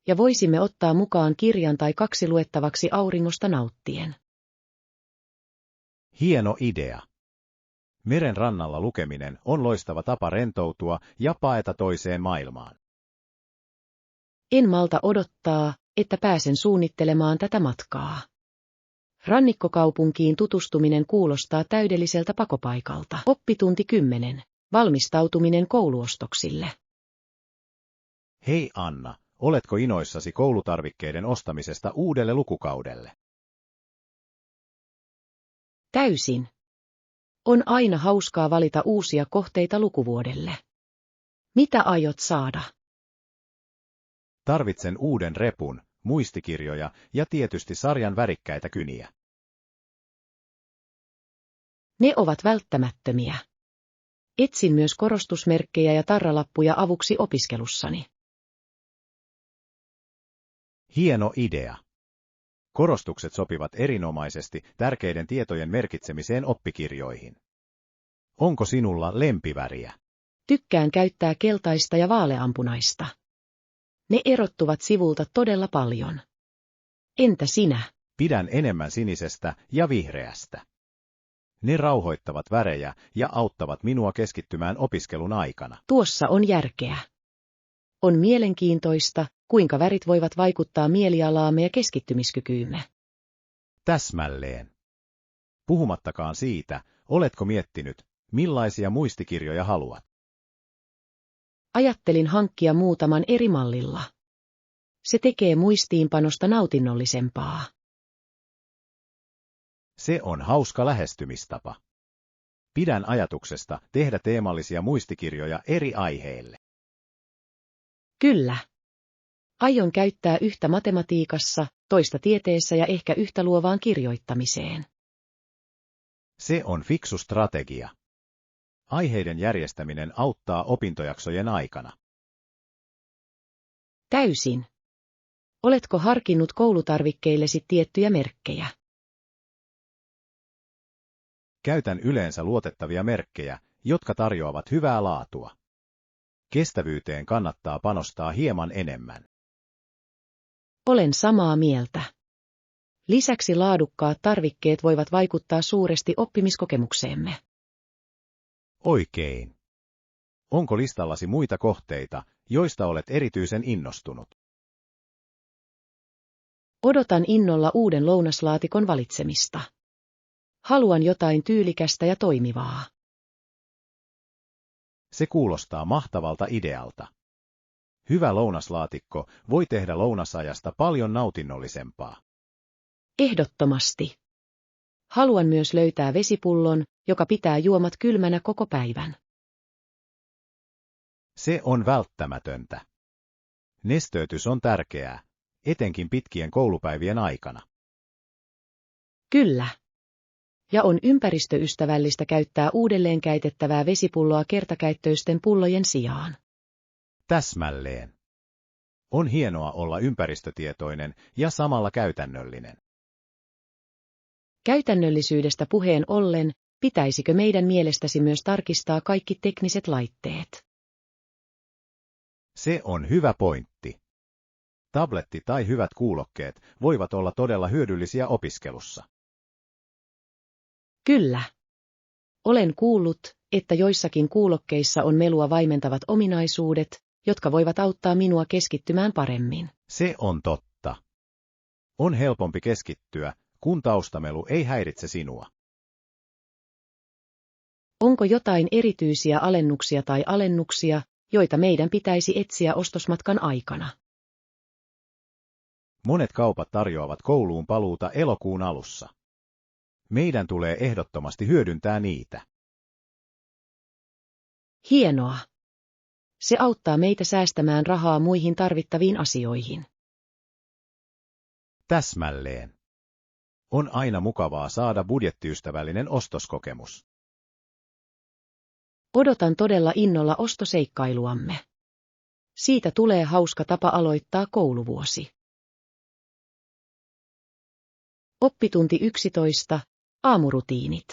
Ja voisimme ottaa mukaan kirjan tai 2 luettavaksi auringosta nauttien. Hieno idea. Meren rannalla lukeminen on loistava tapa rentoutua ja paeta toiseen maailmaan. En malta odottaa, että pääsen suunnittelemaan tätä matkaa. Rannikkokaupunkiin tutustuminen kuulostaa täydelliseltä pakopaikalta. Oppitunti 10. Valmistautuminen kouluostoksille. Hei Anna, oletko inoissasi koulutarvikkeiden ostamisesta uudelle lukukaudelle? Täysin. On aina hauskaa valita uusia kohteita lukuvuodelle. Mitä aiot saada? Tarvitsen uuden repun, muistikirjoja ja tietysti sarjan värikkäitä kyniä. Ne ovat välttämättömiä. Etsin myös korostusmerkkejä ja tarralappuja avuksi opiskelussani. Hieno idea. Korostukset sopivat erinomaisesti tärkeiden tietojen merkitsemiseen oppikirjoihin. Onko sinulla lempiväriä? Tykkään käyttää keltaista ja vaaleanpunaista. Ne erottuvat sivulta todella paljon. Entä sinä? Pidän enemmän sinisestä ja vihreästä. Ne rauhoittavat värejä ja auttavat minua keskittymään opiskelun aikana. Tuossa on järkeä. On mielenkiintoista, kuinka värit voivat vaikuttaa mielialaamme ja keskittymiskykyymme. Täsmälleen. Puhumattakaan siitä, oletko miettinyt, millaisia muistikirjoja haluat? Ajattelin hankkia muutaman eri mallilla. Se tekee muistiinpanosta nautinnollisempaa. Se on hauska lähestymistapa. Pidän ajatuksesta tehdä teemallisia muistikirjoja eri aiheille. Kyllä. Aion käyttää yhtä matematiikassa, toista tieteessä ja ehkä yhtä luovaan kirjoittamiseen. Se on fiksu strategia. Aiheiden järjestäminen auttaa opintojaksojen aikana. Täysin. Oletko harkinnut koulutarvikkeillesi tiettyjä merkkejä? Käytän yleensä luotettavia merkkejä, jotka tarjoavat hyvää laatua. Kestävyyteen kannattaa panostaa hieman enemmän. Olen samaa mieltä. Lisäksi laadukkaat tarvikkeet voivat vaikuttaa suuresti oppimiskokemukseemme. Oikein. Onko listallasi muita kohteita, joista olet erityisen innostunut? Odotan innolla uuden lounaslaatikon valitsemista. Haluan jotain tyylikästä ja toimivaa. Se kuulostaa mahtavalta idealta. Hyvä lounaslaatikko voi tehdä lounasajasta paljon nautinnollisempaa. Ehdottomasti. Haluan myös löytää vesipullon, joka pitää juomat kylmänä koko päivän. Se on välttämätöntä. Nesteytys on tärkeää, etenkin pitkien koulupäivien aikana. Kyllä. Ja on ympäristöystävällistä käyttää uudelleen käytettävää vesipulloa kertakäyttöisten pullojen sijaan. Täsmälleen. On hienoa olla ympäristötietoinen ja samalla käytännöllinen. Käytännöllisyydestä puheen ollen, pitäisikö meidän mielestäsi myös tarkistaa kaikki tekniset laitteet? Se on hyvä pointti. Tabletti tai hyvät kuulokkeet voivat olla todella hyödyllisiä opiskelussa. Kyllä. Olen kuullut, että joissakin kuulokkeissa on melua vaimentavat ominaisuudet, jotka voivat auttaa minua keskittymään paremmin. Se on totta. On helpompi keskittyä, kun taustamelu ei häiritse sinua. Onko jotain erityisiä alennuksia, joita meidän pitäisi etsiä ostosmatkan aikana? Monet kaupat tarjoavat kouluun paluuta elokuun alussa. Meidän tulee ehdottomasti hyödyntää niitä. Hienoa. Se auttaa meitä säästämään rahaa muihin tarvittaviin asioihin. Täsmälleen. On aina mukavaa saada budjettiystävällinen ostoskokemus. Odotan todella innolla ostoseikkailuamme. Siitä tulee hauska tapa aloittaa kouluvuosi. Oppitunti 11. Aamurutiinit.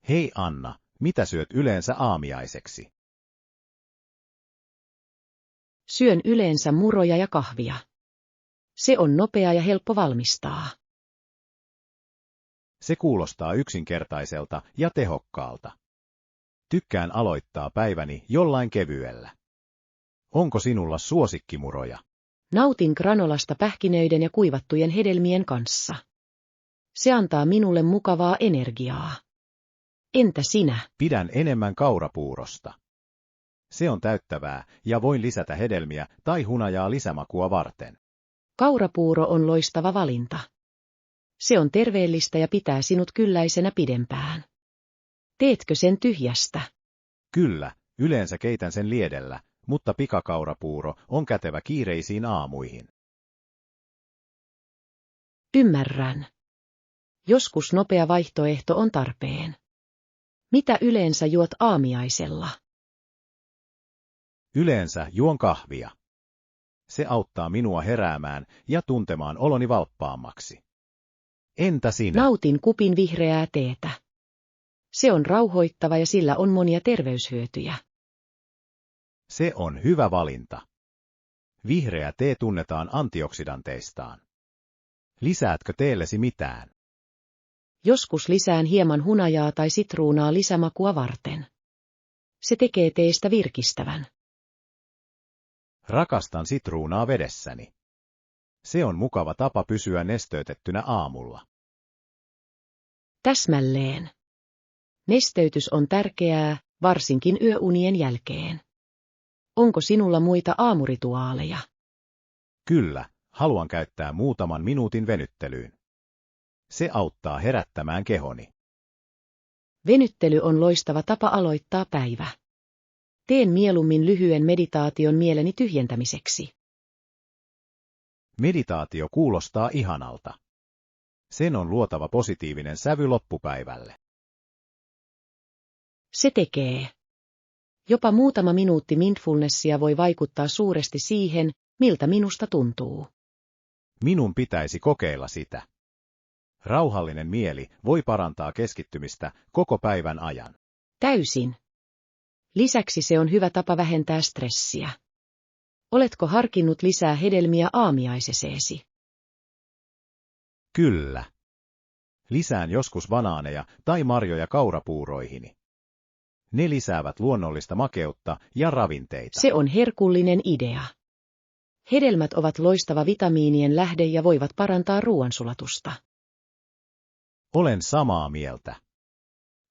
Hei Anna, mitä syöt yleensä aamiaiseksi? Syön yleensä muroja ja kahvia. Se on nopea ja helppo valmistaa. Se kuulostaa yksinkertaiselta ja tehokkaalta. Tykkään aloittaa päiväni jollain kevyellä. Onko sinulla suosikkimuroja? Nautin granolasta pähkinöiden ja kuivattujen hedelmien kanssa. Se antaa minulle mukavaa energiaa. Entä sinä? Pidän enemmän kaurapuurosta. Se on täyttävää ja voin lisätä hedelmiä tai hunajaa lisämakua varten. Kaurapuuro on loistava valinta. Se on terveellistä ja pitää sinut kylläisenä pidempään. Teetkö sen tyhjästä? Kyllä, yleensä keitän sen liedellä, mutta pikakaurapuuro on kätevä kiireisiin aamuihin. Ymmärrän. Joskus nopea vaihtoehto on tarpeen. Mitä yleensä juot aamiaisella? Yleensä juon kahvia. Se auttaa minua heräämään ja tuntemaan oloni valppaammaksi. Entä sinä? Nautin kupin vihreää teetä. Se on rauhoittava ja sillä on monia terveyshyötyjä. Se on hyvä valinta. Vihreä tee tunnetaan antioksidanteistaan. Lisäätkö teellesi mitään? Joskus lisään hieman hunajaa tai sitruunaa lisämakua varten. Se tekee teestä virkistävän. Rakastan sitruunaa vedessäni. Se on mukava tapa pysyä nesteytettynä aamulla. Täsmälleen. Nesteytys on tärkeää, varsinkin yöunien jälkeen. Onko sinulla muita aamurituaaleja? Kyllä, haluan käyttää muutaman minuutin venyttelyyn. Se auttaa herättämään kehoni. Venyttely on loistava tapa aloittaa päivä. Teen mieluummin lyhyen meditaation mieleni tyhjentämiseksi. Meditaatio kuulostaa ihanalta. Sen on luotava positiivinen sävy loppupäivälle. Se tekee. Jopa muutama minuutti mindfulnessia voi vaikuttaa suuresti siihen, miltä minusta tuntuu. Minun pitäisi kokeilla sitä. Rauhallinen mieli voi parantaa keskittymistä koko päivän ajan. Täysin. Lisäksi se on hyvä tapa vähentää stressiä. Oletko harkinnut lisää hedelmiä aamiaiseseesi? Kyllä. Lisään joskus banaaneja tai marjoja kaurapuuroihini. Ne lisäävät luonnollista makeutta ja ravinteita. Se on herkullinen idea. Hedelmät ovat loistava vitamiinien lähde ja voivat parantaa ruoansulatusta. Olen samaa mieltä.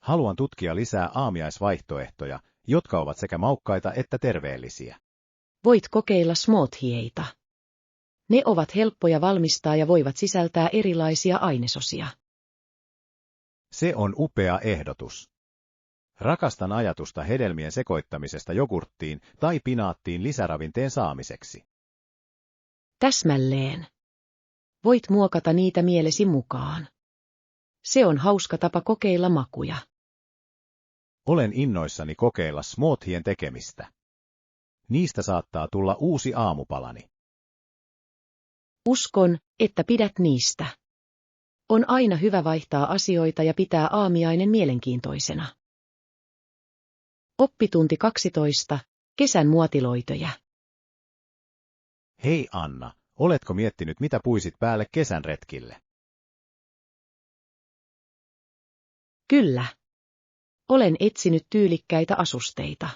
Haluan tutkia lisää aamiaisvaihtoehtoja, jotka ovat sekä maukkaita että terveellisiä. Voit kokeilla smoothieita. Ne ovat helppoja valmistaa ja voivat sisältää erilaisia ainesosia. Se on upea ehdotus. Rakastan ajatusta hedelmien sekoittamisesta jogurttiin tai pinaattiin lisäravinteen saamiseksi. Täsmälleen. Voit muokata niitä mielesi mukaan. Se on hauska tapa kokeilla makuja. Olen innoissani kokeilla smoothien tekemistä. Niistä saattaa tulla uusi aamupalani. Uskon, että pidät niistä. On aina hyvä vaihtaa asioita ja pitää aamiainen mielenkiintoisena. Oppitunti 12. Kesän muotiloitoja. Hei Anna, oletko miettinyt mitä puisit päälle kesän retkille? Kyllä. Olen etsinyt tyylikkäitä asusteita.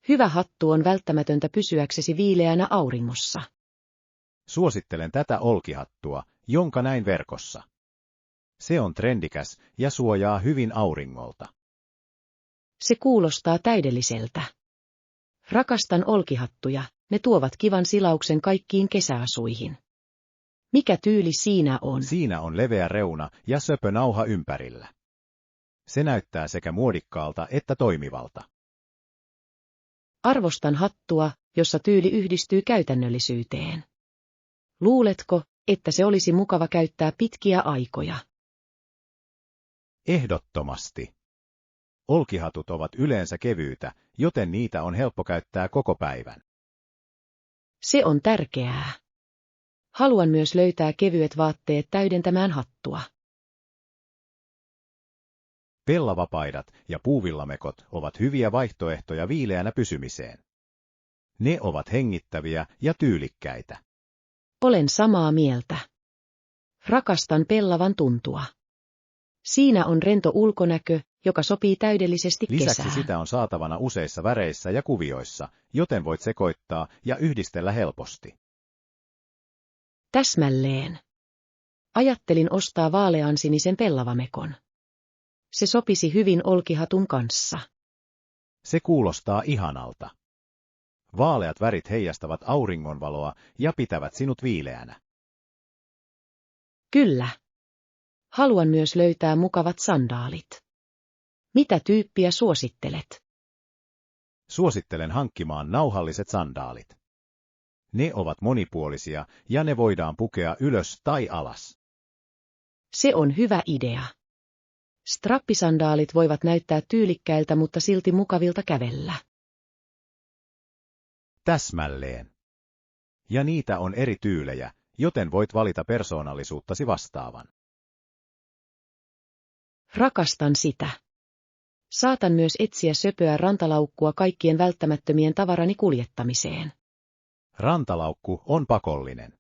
Hyvä hattu on välttämätöntä pysyäksesi viileänä auringossa. Suosittelen tätä olkihattua, jonka näin verkossa. Se on trendikäs ja suojaa hyvin auringolta. Se kuulostaa täydelliseltä. Rakastan olkihattuja, ne tuovat kivan silauksen kaikkiin kesäasuihin. Mikä tyyli siinä on? Siinä on leveä reuna ja söpö nauha ympärillä. Se näyttää sekä muodikkaalta että toimivalta. Arvostan hattua, jossa tyyli yhdistyy käytännöllisyyteen. Luuletko, että se olisi mukava käyttää pitkiä aikoja? Ehdottomasti. Olkihatut ovat yleensä kevyitä, joten niitä on helppo käyttää koko päivän. Se on tärkeää. Haluan myös löytää kevyet vaatteet täydentämään hattua. Pellavapaidat ja puuvillamekot ovat hyviä vaihtoehtoja viileänä pysymiseen. Ne ovat hengittäviä ja tyylikkäitä. Olen samaa mieltä. Rakastan pellavan tuntua. Siinä on rento ulkonäkö, joka sopii täydellisesti Lisäksi kesään. sitä on saatavana useissa väreissä ja kuvioissa, joten voit sekoittaa ja yhdistellä helposti. Täsmälleen. Ajattelin ostaa vaaleansinisen pellavamekon. Se sopisi hyvin olkihatun kanssa. Se kuulostaa ihanalta. Vaaleat värit heijastavat auringonvaloa ja pitävät sinut viileänä. Kyllä. Haluan myös löytää mukavat sandaalit. Mitä tyyppiä suosittelet? Suosittelen hankkimaan nauhalliset sandaalit. Ne ovat monipuolisia ja ne voidaan pukea ylös tai alas. Se on hyvä idea. Strappisandaalit voivat näyttää tyylikkäiltä, mutta silti mukavilta kävellä. Täsmälleen. Ja niitä on eri tyylejä, joten voit valita persoonallisuuttasi vastaavan. Rakastan sitä. Saatan myös etsiä söpöä rantalaukkua kaikkien välttämättömien tavarani kuljettamiseen. Rantalaukku on pakollinen.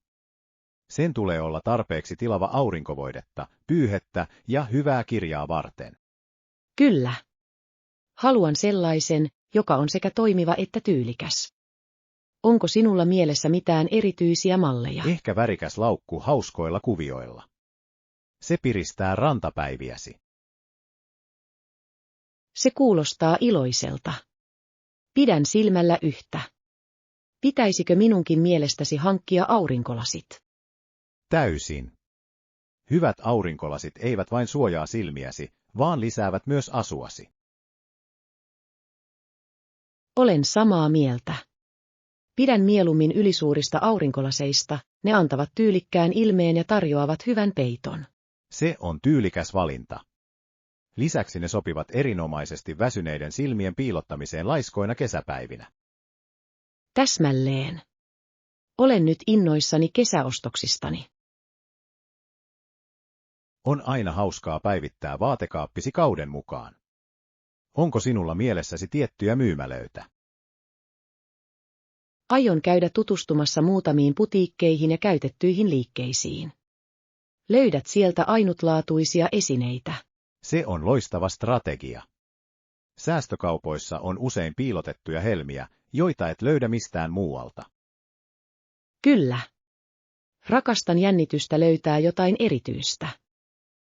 Sen tulee olla tarpeeksi tilava aurinkovoidetta, pyyhettä ja hyvää kirjaa varten. Kyllä. Haluan sellaisen, joka on sekä toimiva että tyylikäs. Onko sinulla mielessä mitään erityisiä malleja? Ehkä värikäs laukku hauskoilla kuvioilla. Se piristää rantapäiviäsi. Se kuulostaa iloiselta. Pidän silmällä yhtä. Pitäisikö minunkin mielestäsi hankkia aurinkolasit? Täysin. Hyvät aurinkolasit eivät vain suojaa silmiäsi, vaan lisäävät myös asuasi. Olen samaa mieltä. Pidän mieluummin ylisuurista aurinkolaseista, ne antavat tyylikkään ilmeen ja tarjoavat hyvän peiton. Se on tyylikäs valinta. Lisäksi ne sopivat erinomaisesti väsyneiden silmien piilottamiseen laiskoina kesäpäivinä. Täsmälleen. Olen nyt innoissani kesäostoksistani. On aina hauskaa päivittää vaatekaappisi kauden mukaan. Onko sinulla mielessäsi tiettyjä myymälöitä? Aion käydä tutustumassa muutamiin putiikkeihin ja käytettyihin liikkeisiin. Löydät sieltä ainutlaatuisia esineitä. Se on loistava strategia. Säästökaupoissa on usein piilotettuja helmiä, joita et löydä mistään muualta. Kyllä. Rakastan jännitystä löytää jotain erityistä.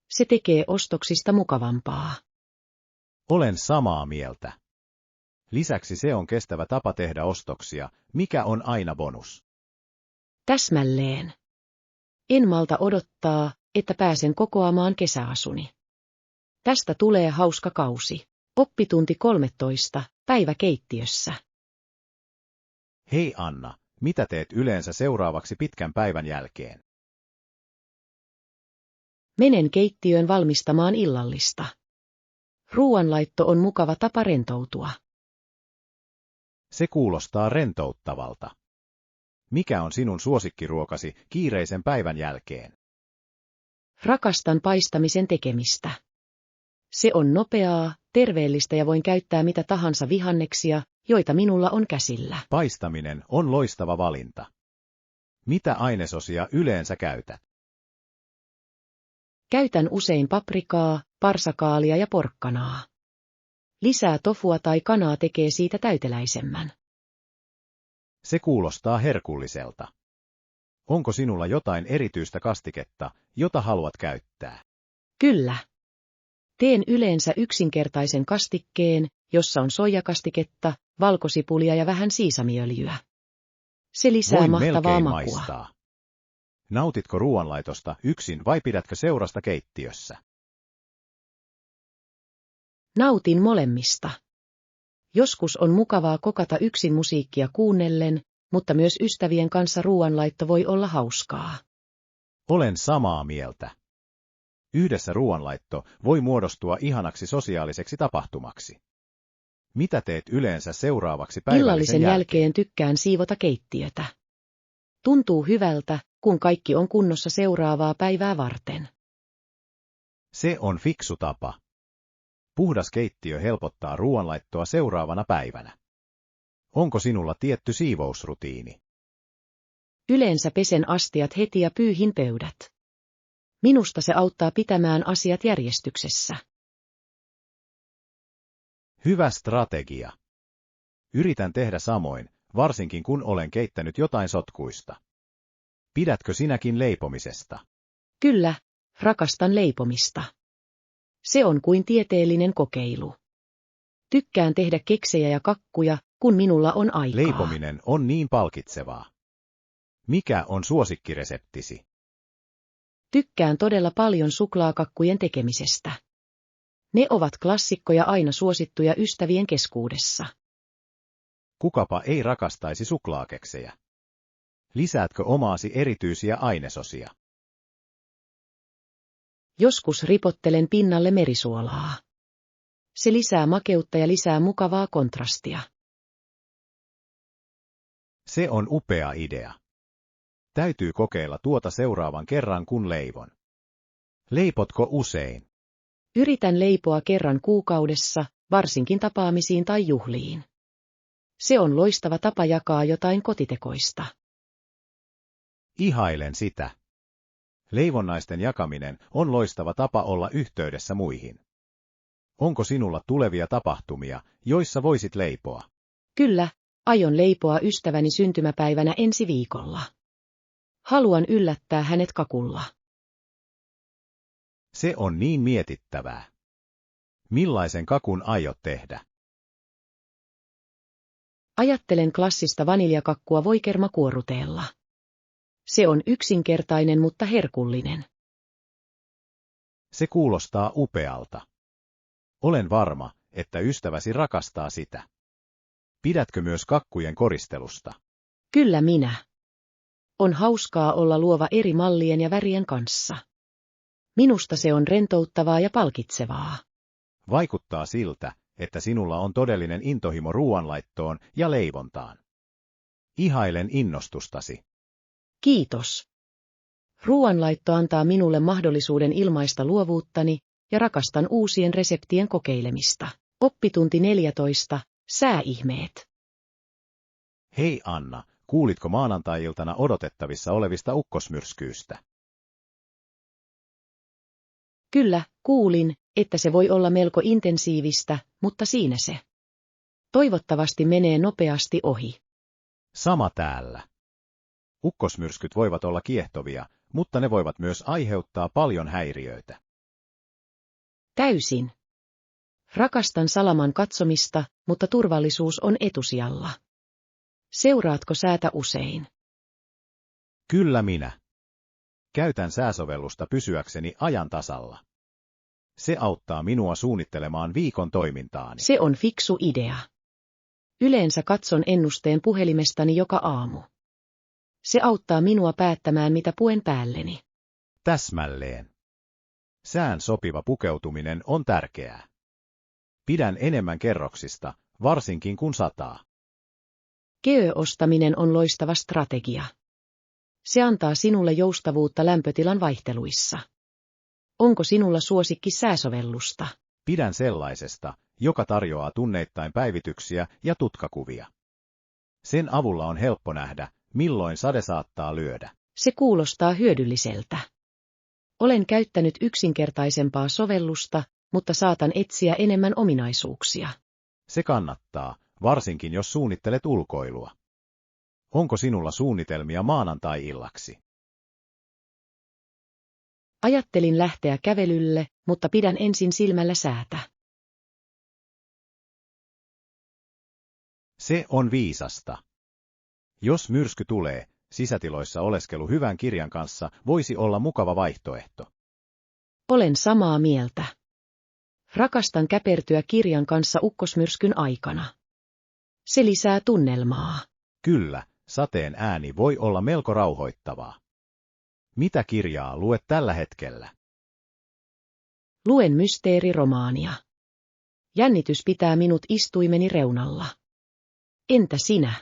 Se tekee ostoksista mukavampaa. Olen samaa mieltä. Lisäksi se on kestävä tapa tehdä ostoksia, mikä on aina bonus. Täsmälleen. En malta odottaa, että pääsen kokoamaan kesäasuni. Tästä tulee hauska kausi. Oppitunti 13, päivä keittiössä. Hei Anna, mitä teet yleensä seuraavaksi pitkän päivän jälkeen? Menen keittiöön valmistamaan illallista. Ruuanlaitto on mukava tapa rentoutua. Se kuulostaa rentouttavalta. Mikä on sinun suosikkiruokasi kiireisen päivän jälkeen? Rakastan paistamisen tekemistä. Se on nopeaa, terveellistä ja voin käyttää mitä tahansa vihanneksia, joita minulla on käsillä. Paistaminen on loistava valinta. Mitä ainesosia yleensä käytät? Käytän usein paprikaa, parsakaalia ja porkkanaa. Lisää tofua tai kanaa tekee siitä täyteläisemmän. Se kuulostaa herkulliselta. Onko sinulla jotain erityistä kastiketta, jota haluat käyttää? Kyllä. Teen yleensä yksinkertaisen kastikkeen, jossa on soijakastiketta, valkosipulia ja vähän siisamiöljyä. Se lisää Voin mahtavaa melkein makua. maistaa. Nautitko ruoanlaitosta yksin vai pidätkö seurasta keittiössä? Nautin molemmista. Joskus on mukavaa kokata yksin musiikkia kuunnellen, mutta myös ystävien kanssa ruoanlaitto voi olla hauskaa. Olen samaa mieltä. Yhdessä ruoanlaitto voi muodostua ihanaksi sosiaaliseksi tapahtumaksi. Mitä teet yleensä seuraavaksi päivällisen Illallisen jälkeen tykkään siivota keittiötä. Tuntuu hyvältä, kun kaikki on kunnossa seuraavaa päivää varten. Se on fiksu tapa. Puhdas keittiö helpottaa ruoanlaittoa seuraavana päivänä. Onko sinulla tietty siivousrutiini? Yleensä pesen astiat heti ja pyyhin pöydät. Minusta se auttaa pitämään asiat järjestyksessä. Hyvä strategia. Yritän tehdä samoin, varsinkin kun olen keittänyt jotain sotkuista. Pidätkö sinäkin leipomisesta? Kyllä, rakastan leipomista. Se on kuin tieteellinen kokeilu. Tykkään tehdä keksejä ja kakkuja, kun minulla on aikaa. Leipominen on niin palkitsevaa. Mikä on suosikkireseptisi? Tykkään todella paljon suklaakakkujen tekemisestä. Ne ovat klassikkoja aina suosittuja ystävien keskuudessa. Kukapa ei rakastaisi suklaakeksejä. Lisäätkö omaasi erityisiä ainesosia? Joskus ripottelen pinnalle merisuolaa. Se lisää makeutta ja lisää mukavaa kontrastia. Se on upea idea. Täytyy kokeilla tuota seuraavan kerran kun leivon. Leipotko usein? Yritän leipoa kerran kuukaudessa, varsinkin tapaamisiin tai juhliin. Se on loistava tapa jakaa jotain kotitekoista. Ihailen sitä. Leivonnaisten jakaminen on loistava tapa olla yhteydessä muihin. Onko sinulla tulevia tapahtumia, joissa voisit leipoa? Kyllä, aion leipoa ystäväni syntymäpäivänä ensi viikolla. Haluan yllättää hänet kakulla. Se on niin mietittävää. Millaisen kakun aiot tehdä? Ajattelen klassista vaniljakakkua voikermakuoruteella. Se on yksinkertainen, mutta herkullinen. Se kuulostaa upealta. Olen varma, että ystäväsi rakastaa sitä. Pidätkö myös kakkujen koristelusta? Kyllä minä. On hauskaa olla luova eri mallien ja värien kanssa. Minusta se on rentouttavaa ja palkitsevaa. Vaikuttaa siltä, että sinulla on todellinen intohimo ruoanlaittoon ja leivontaan. Ihailen innostustasi. Kiitos. Ruoanlaitto antaa minulle mahdollisuuden ilmaista luovuuttani ja rakastan uusien reseptien kokeilemista. Oppitunti 14. Sääihmeet. Hei Anna, kuulitko maanantai-iltana odotettavissa olevista ukkosmyrskyistä? Kyllä, kuulin, että se voi olla melko intensiivistä, mutta siinä se. Toivottavasti menee nopeasti ohi. Sama täällä. Ukkosmyrskyt voivat olla kiehtovia, mutta ne voivat myös aiheuttaa paljon häiriöitä. Täysin. Rakastan salaman katsomista, mutta turvallisuus on etusijalla. Seuraatko säätä usein? Kyllä minä. Käytän sääsovellusta pysyäkseni ajan tasalla. Se auttaa minua suunnittelemaan viikon toimintaani. Se on fiksu idea. Yleensä katson ennusteen puhelimestani joka aamu. Se auttaa minua päättämään, mitä puen päälleni. Täsmälleen. Sään sopiva pukeutuminen on tärkeää. Pidän enemmän kerroksista, varsinkin kun sataa. Geö-ostaminen on loistava strategia. Se antaa sinulle joustavuutta lämpötilan vaihteluissa. Onko sinulla suosikki sääsovellusta? Pidän sellaisesta, joka tarjoaa tunneittain päivityksiä ja tutkakuvia. Sen avulla on helppo nähdä, milloin sade saattaa lyödä. Se kuulostaa hyödylliseltä. Olen käyttänyt yksinkertaisempaa sovellusta, mutta saatan etsiä enemmän ominaisuuksia. Se kannattaa, varsinkin jos suunnittelet ulkoilua. Onko sinulla suunnitelmia maanantai-illaksi? Ajattelin lähteä kävelylle, mutta pidän ensin silmällä säätä. Se on viisasta. Jos myrsky tulee, sisätiloissa oleskelu hyvän kirjan kanssa voisi olla mukava vaihtoehto. Olen samaa mieltä. Rakastan käpertyä kirjan kanssa ukkosmyrskyn aikana. Se lisää tunnelmaa. Kyllä, sateen ääni voi olla melko rauhoittavaa. Mitä kirjaa luet tällä hetkellä? Luen mysteeriromaania. Jännitys pitää minut istuimeni reunalla. Entä sinä?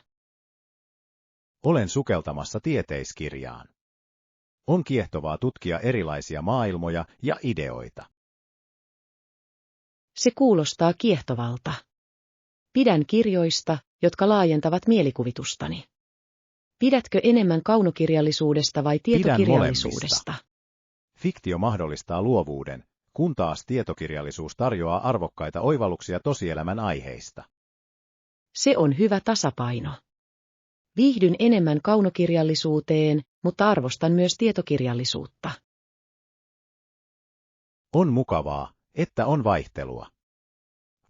Olen sukeltamassa tieteiskirjaan. On kiehtovaa tutkia erilaisia maailmoja ja ideoita. Se kuulostaa kiehtovalta. Pidän kirjoista, jotka laajentavat mielikuvitustani. Pidätkö enemmän kaunokirjallisuudesta vai tietokirjallisuudesta? Fiktio mahdollistaa luovuuden, kun taas tietokirjallisuus tarjoaa arvokkaita oivalluksia tosielämän aiheista. Se on hyvä tasapaino. Viihdyn enemmän kaunokirjallisuuteen, mutta arvostan myös tietokirjallisuutta. On mukavaa, että on vaihtelua.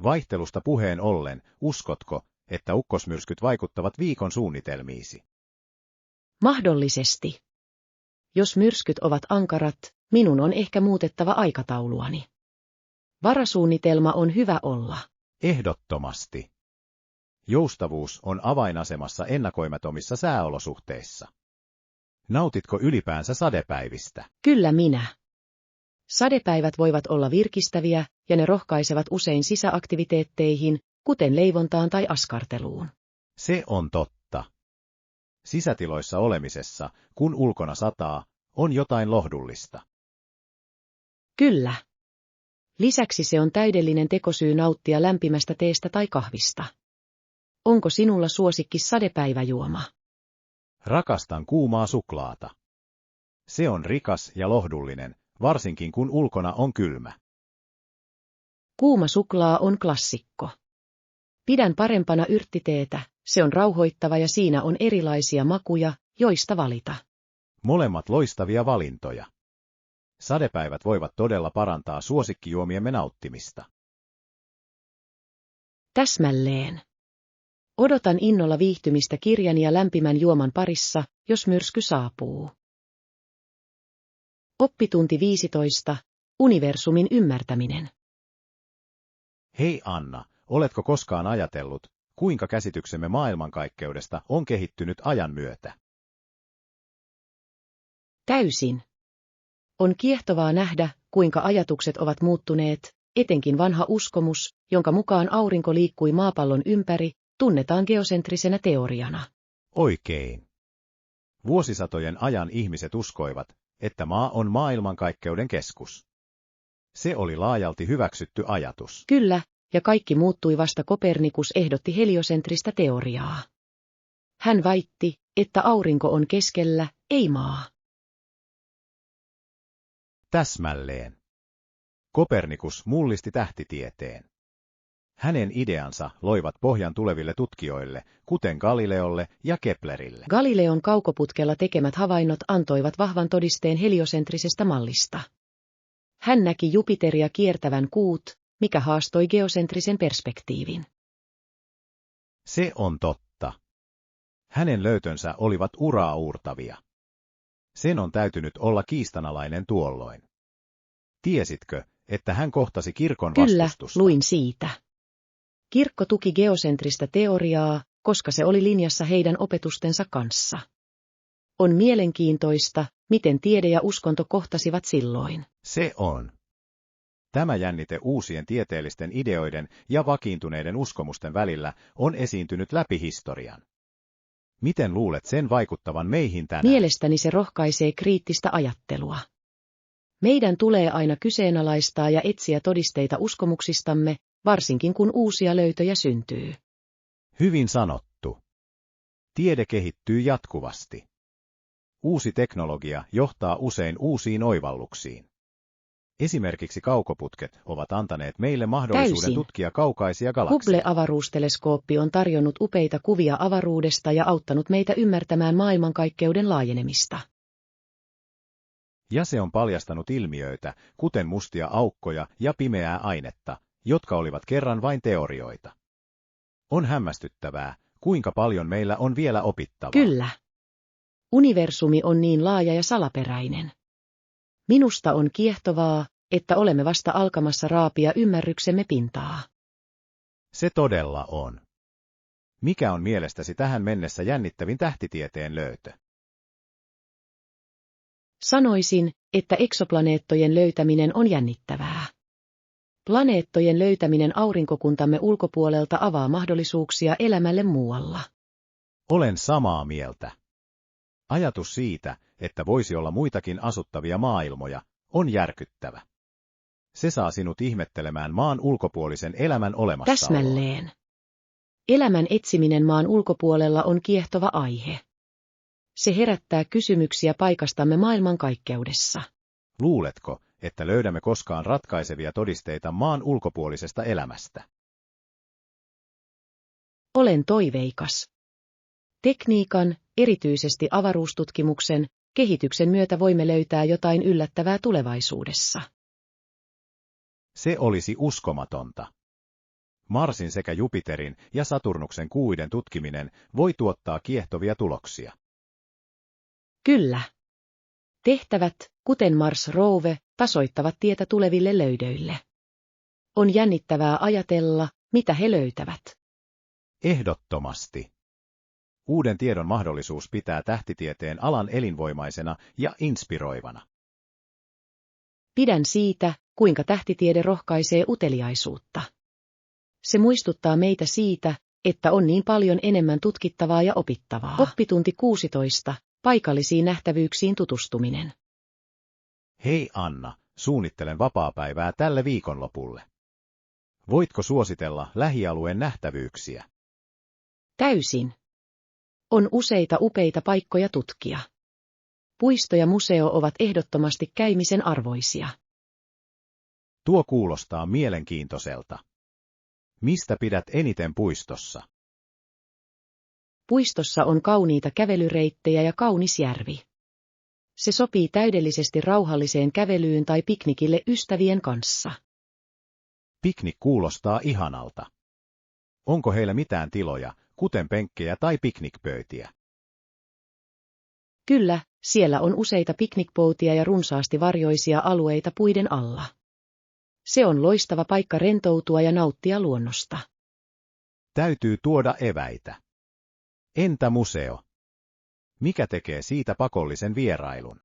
Vaihtelusta puheen ollen, uskotko, että ukkosmyrskyt vaikuttavat viikon suunnitelmiisi? Mahdollisesti. Jos myrskyt ovat ankarat, minun on ehkä muutettava aikatauluani. Varasuunnitelma on hyvä olla. Ehdottomasti. Joustavuus on avainasemassa ennakoimattomissa sääolosuhteissa. Nautitko ylipäänsä sadepäivistä? Kyllä minä. Sadepäivät voivat olla virkistäviä, ja ne rohkaisevat usein sisäaktiviteetteihin, kuten leivontaan tai askarteluun. Se on totta. Sisätiloissa olemisessa, kun ulkona sataa, on jotain lohdullista. Kyllä. Lisäksi se on täydellinen tekosyy nauttia lämpimästä teestä tai kahvista. Onko sinulla suosikki sadepäiväjuoma? Rakastan kuumaa suklaata. Se on rikas ja lohdullinen, varsinkin kun ulkona on kylmä. Kuuma suklaa on klassikko. Pidän parempana yrttiteetä, se on rauhoittava ja siinä on erilaisia makuja, joista valita. Molemmat loistavia valintoja. Sadepäivät voivat todella parantaa suosikkijuomiemme nauttimista. Täsmälleen. Odotan innolla viihtymistä kirjan ja lämpimän juoman parissa, jos myrsky saapuu. Oppitunti 15. Universumin ymmärtäminen. Hei Anna, oletko koskaan ajatellut, kuinka käsityksemme maailmankaikkeudesta on kehittynyt ajan myötä? Täysin. On kiehtovaa nähdä, kuinka ajatukset ovat muuttuneet, etenkin vanha uskomus, jonka mukaan aurinko liikkui maapallon ympäri, tunnetaan geosentrisenä teoriana. Oikein. Vuosisatojen ajan ihmiset uskoivat, että maa on maailmankaikkeuden keskus. Se oli laajalti hyväksytty ajatus. Kyllä, ja kaikki muuttui vasta Kopernikus ehdotti heliosentristä teoriaa. Hän väitti, että aurinko on keskellä, ei maa. Täsmälleen. Kopernikus mullisti tähtitieteen. Hänen ideansa loivat pohjan tuleville tutkijoille, kuten Galileolle ja Keplerille. Galileon kaukoputkella tekemät havainnot antoivat vahvan todisteen heliosentrisestä mallista. Hän näki Jupiteria kiertävän kuut, mikä haastoi geosentrisen perspektiivin. Se on totta. Hänen löytönsä olivat uraauurtavia. Sen on täytynyt olla kiistanalainen tuolloin. Tiesitkö, että hän kohtasi kirkon vastustusta? Kyllä, luin siitä. Kirkko tuki geosentristä teoriaa, koska se oli linjassa heidän opetustensa kanssa. On mielenkiintoista, miten tiede ja uskonto kohtasivat silloin. Se on. Tämä jännite uusien tieteellisten ideoiden ja vakiintuneiden uskomusten välillä on esiintynyt läpi historian. Miten luulet sen vaikuttavan meihin tänään? Mielestäni se rohkaisee kriittistä ajattelua. Meidän tulee aina kyseenalaistaa ja etsiä todisteita uskomuksistamme, varsinkin kun uusia löytöjä syntyy. Hyvin sanottu. Tiede kehittyy jatkuvasti. Uusi teknologia johtaa usein uusiin oivalluksiin. Esimerkiksi kaukoputket ovat antaneet meille mahdollisuuden Täysin. tutkia kaukaisia galakseja. Hubble-avaruusteleskooppi on tarjonnut upeita kuvia avaruudesta ja auttanut meitä ymmärtämään maailmankaikkeuden laajenemista. Ja se on paljastanut ilmiöitä, kuten mustia aukkoja ja pimeää ainetta, jotka olivat kerran vain teorioita. On hämmästyttävää, kuinka paljon meillä on vielä opittavaa. Kyllä. Universumi on niin laaja ja salaperäinen. Minusta on kiehtovaa, että olemme vasta alkamassa raapia ymmärryksemme pintaa. Se todella on. Mikä on mielestäsi tähän mennessä jännittävin tähtitieteen löytö? Sanoisin, että eksoplaneettojen löytäminen on jännittävää. Planeettojen löytäminen aurinkokuntamme ulkopuolelta avaa mahdollisuuksia elämälle muualla. Olen samaa mieltä. Ajatus siitä, että voisi olla muitakin asuttavia maailmoja, on järkyttävä. Se saa sinut ihmettelemään maan ulkopuolisen elämän olemassaoloa. Täsmälleen. Elämän etsiminen maan ulkopuolella on kiehtova aihe. Se herättää kysymyksiä paikastamme maailmankaikkeudessa. Luuletko, että löydämme koskaan ratkaisevia todisteita maan ulkopuolisesta elämästä? Olen toiveikas. Tekniikan, erityisesti avaruustutkimuksen, kehityksen myötä voimme löytää jotain yllättävää tulevaisuudessa. Se olisi uskomatonta. Marsin sekä Jupiterin ja Saturnuksen kuuiden tutkiminen voi tuottaa kiehtovia tuloksia. Kyllä. Tehtävät, kuten Mars Rover, tasoittavat tietä tuleville löydöille. On jännittävää ajatella, mitä he löytävät. Ehdottomasti. Uuden tiedon mahdollisuus pitää tähtitieteen alan elinvoimaisena ja inspiroivana. Pidän siitä, kuinka tähtitiede rohkaisee uteliaisuutta. Se muistuttaa meitä siitä, että on niin paljon enemmän tutkittavaa ja opittavaa. Oppitunti 16. Paikallisiin nähtävyyksiin tutustuminen. Hei Anna, suunnittelen vapaapäivää tälle viikonlopulle. Voitko suositella lähialueen nähtävyyksiä? Täysin. On useita upeita paikkoja tutkia. Puisto ja museo ovat ehdottomasti käymisen arvoisia. Tuo kuulostaa mielenkiintoiselta. Mistä pidät eniten puistossa? Puistossa on kauniita kävelyreittejä ja kaunis järvi. Se sopii täydellisesti rauhalliseen kävelyyn tai piknikille ystävien kanssa. Piknik kuulostaa ihanalta. Onko heillä mitään tiloja, kuten penkkejä tai piknikpöytiä. Kyllä, siellä on useita piknikpöytiä ja runsaasti varjoisia alueita puiden alla. Se on loistava paikka rentoutua ja nauttia luonnosta. Täytyy tuoda eväitä. Entä museo? Mikä tekee siitä pakollisen vierailun?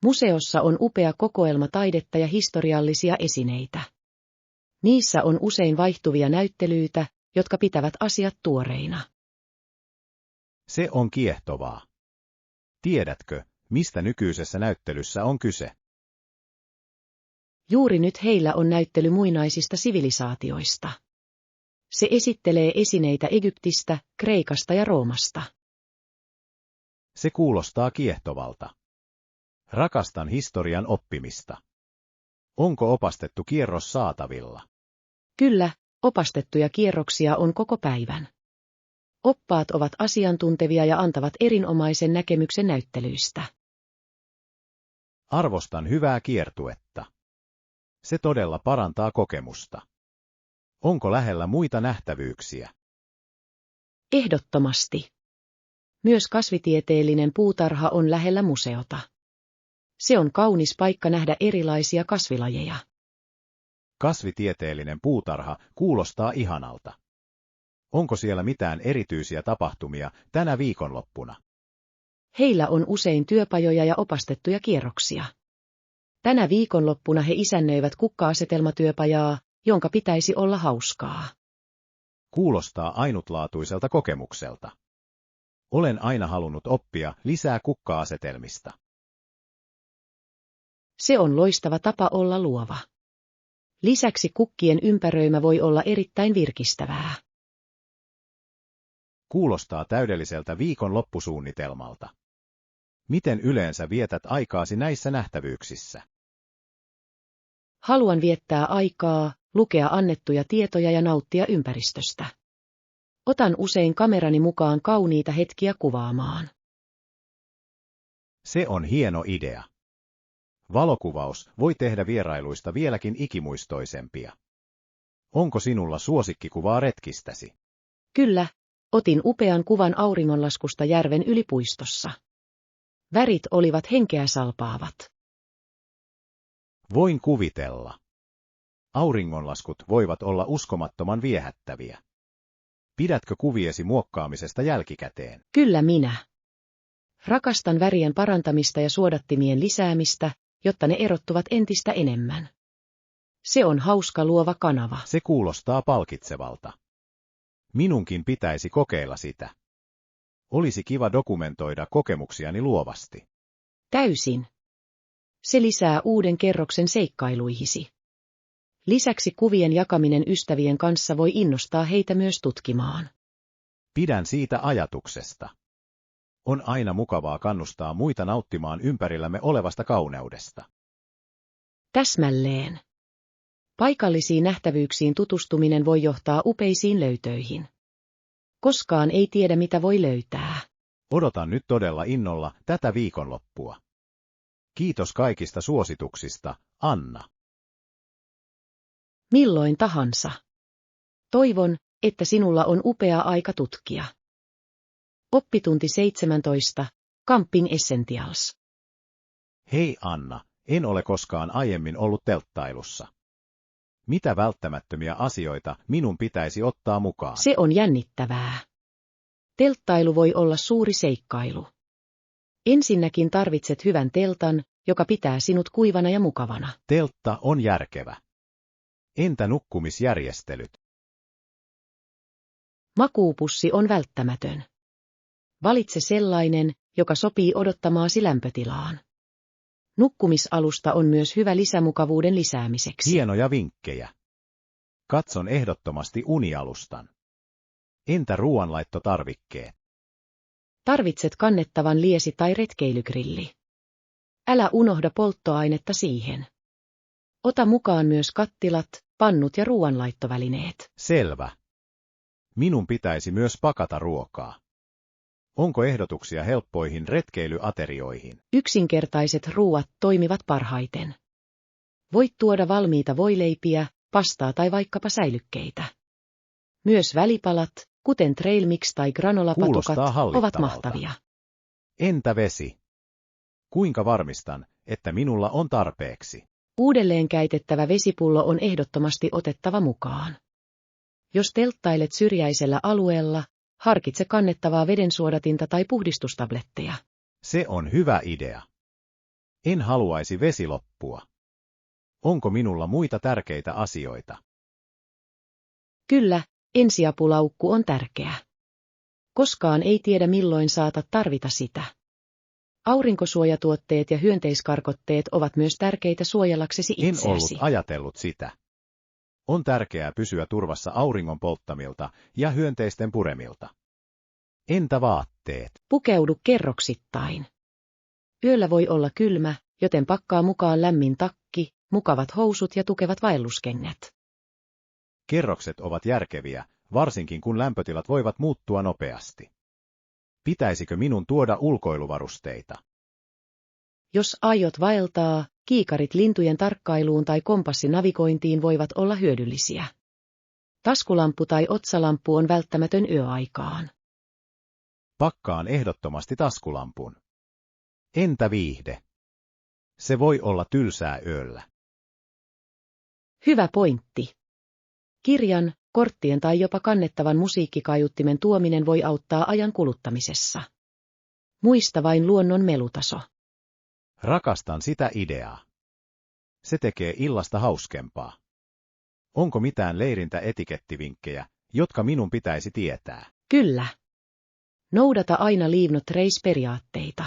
Museossa on upea kokoelma taidetta ja historiallisia esineitä. Niissä on usein vaihtuvia näyttelyitä, jotka pitävät asiat tuoreina. Se on kiehtovaa. Tiedätkö, mistä nykyisessä näyttelyssä on kyse? Juuri nyt heillä on näyttely muinaisista sivilisaatioista. Se esittelee esineitä Egyptistä, Kreikasta ja Roomasta. Se kuulostaa kiehtovalta. Rakastan historian oppimista. Onko opastettu kierros saatavilla? Kyllä, opastettuja kierroksia on koko päivän. Oppaat ovat asiantuntevia ja antavat erinomaisen näkemyksen näyttelyistä. Arvostan hyvää kiertuetta. Se todella parantaa kokemusta. Onko lähellä muita nähtävyyksiä? Ehdottomasti. Myös kasvitieteellinen puutarha on lähellä museota. Se on kaunis paikka nähdä erilaisia kasvilajeja. Kasvitieteellinen puutarha kuulostaa ihanalta. Onko siellä mitään erityisiä tapahtumia tänä viikonloppuna? Heillä on usein työpajoja ja opastettuja kierroksia. Tänä viikonloppuna he isännöivät kukka-asetelmatyöpajaa, jonka pitäisi olla hauskaa. Kuulostaa ainutlaatuiselta kokemukselta. Olen aina halunnut oppia lisää kukka-asetelmista. Se on loistava tapa olla luova. Lisäksi kukkien ympäröimä voi olla erittäin virkistävää. Kuulostaa täydelliseltä viikon loppusuunnitelmalta. Miten yleensä vietät aikaasi näissä nähtävyyksissä? Haluan viettää aikaa, lukea annettuja tietoja ja nauttia ympäristöstä. Otan usein kamerani mukaan kauniita hetkiä kuvaamaan. Se on hieno idea. Valokuvaus voi tehdä vierailuista vieläkin ikimuistoisempia. Onko sinulla suosikkikuvaa retkistäsi? Kyllä, otin upean kuvan auringonlaskusta järven ylipuistossa. Värit olivat henkeä salpaavat. Voin kuvitella. Auringonlaskut voivat olla uskomattoman viehättäviä. Pidätkö kuviesi muokkaamisesta jälkikäteen? Kyllä minä. Rakastan värien parantamista ja suodattimien lisäämistä, jotta ne erottuvat entistä enemmän. Se on hauska luova kanava. Se kuulostaa palkitsevalta. Minunkin pitäisi kokeilla sitä. Olisi kiva dokumentoida kokemuksiani luovasti. Täysin. Se lisää uuden kerroksen seikkailuihisi. Lisäksi kuvien jakaminen ystävien kanssa voi innostaa heitä myös tutkimaan. Pidän siitä ajatuksesta. On aina mukavaa kannustaa muita nauttimaan ympärillämme olevasta kauneudesta. Täsmälleen. Paikallisiin nähtävyyksiin tutustuminen voi johtaa upeisiin löytöihin. Koskaan ei tiedä, mitä voi löytää. Odotan nyt todella innolla tätä viikonloppua. Kiitos kaikista suosituksista, Anna. Milloin tahansa. Toivon, että sinulla on upea aika tutkia. Oppitunti 17. Camping Essentials. Hei Anna, en ole koskaan aiemmin ollut telttailussa. Mitä välttämättömiä asioita minun pitäisi ottaa mukaan? Se on jännittävää. Telttailu voi olla suuri seikkailu. Ensinnäkin tarvitset hyvän teltan, joka pitää sinut kuivana ja mukavana. Teltta on järkevä. Entä nukkumisjärjestelyt? Makuupussi on välttämätön. Valitse sellainen, joka sopii odottamaasi lämpötilaan. Nukkumisalusta on myös hyvä lisämukavuuden lisäämiseksi. Hienoja vinkkejä. Katson ehdottomasti unialustan. Entä ruoanlaittotarvikkeet? Tarvitset kannettavan liesi- tai retkeilygrilli. Älä unohda polttoainetta siihen. Ota mukaan myös kattilat, pannut ja ruoanlaittovälineet. Selvä. Minun pitäisi myös pakata ruokaa. Onko ehdotuksia helppoihin retkeilyaterioihin? Yksinkertaiset ruuat toimivat parhaiten. Voit tuoda valmiita voileipiä, pastaa tai vaikkapa säilykkeitä. Myös välipalat, kuten trail mix tai granolapatukat, Kuulostaa ovat hallittavalta. mahtavia. Entä vesi? Kuinka varmistan, että minulla on tarpeeksi? Uudelleen käytettävä vesipullo on ehdottomasti otettava mukaan. Jos telttailet syrjäisellä alueella, harkitse kannettavaa vedensuodatinta tai puhdistustabletteja. Se on hyvä idea. En haluaisi vesi loppua. Onko minulla muita tärkeitä asioita? Kyllä, ensiapulaukku on tärkeä. Koskaan ei tiedä milloin saatat tarvita sitä. Aurinkosuojatuotteet ja hyönteiskarkotteet ovat myös tärkeitä suojellaksesi itseäsi. En ollut ajatellut sitä. On tärkeää pysyä turvassa auringon polttamilta ja hyönteisten puremilta. Entä vaatteet? Pukeudu kerroksittain. Yöllä voi olla kylmä, joten pakkaa mukaan lämmin takki, mukavat housut ja tukevat vaelluskengät. Kerrokset ovat järkeviä, varsinkin kun lämpötilat voivat muuttua nopeasti. Pitäisikö minun tuoda ulkoiluvarusteita? Jos aiot vaeltaa, kiikarit lintujen tarkkailuun tai kompassinavigointiin voivat olla hyödyllisiä. Taskulamppu tai otsalamppu on välttämätön yöaikaan. Pakkaan ehdottomasti taskulampun. Entä viihde? Se voi olla tylsää yöllä. Hyvä pointti. Kirjan, korttien tai jopa kannettavan musiikkikaiuttimen tuominen voi auttaa ajan kuluttamisessa. Muista vain luonnon melutaso. Rakastan sitä ideaa. Se tekee illasta hauskempaa. Onko mitään leirintäetikettivinkkejä, jotka minun pitäisi tietää? Kyllä. Noudata aina leave no trace-periaatteita.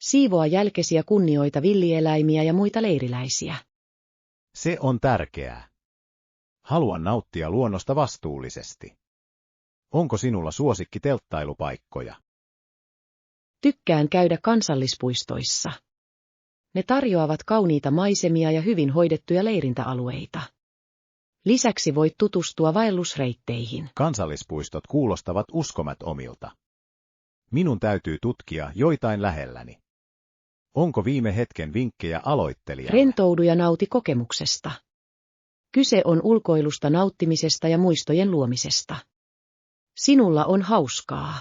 Siivoa jälkesi ja kunnioita villieläimiä ja muita leiriläisiä. Se on tärkeää. Haluan nauttia luonnosta vastuullisesti. Onko sinulla suosikki telttailupaikkoja? Tykkään käydä kansallispuistoissa. Ne tarjoavat kauniita maisemia ja hyvin hoidettuja leirintäalueita. Lisäksi voit tutustua vaellusreitteihin. Kansallispuistot kuulostavat uskomattomilta. Minun täytyy tutkia joitain lähelläni. Onko viime hetken vinkkejä aloittelijalle? Rentoudu ja nauti kokemuksesta. Kyse on ulkoilusta nauttimisesta ja muistojen luomisesta. Sinulla on hauskaa.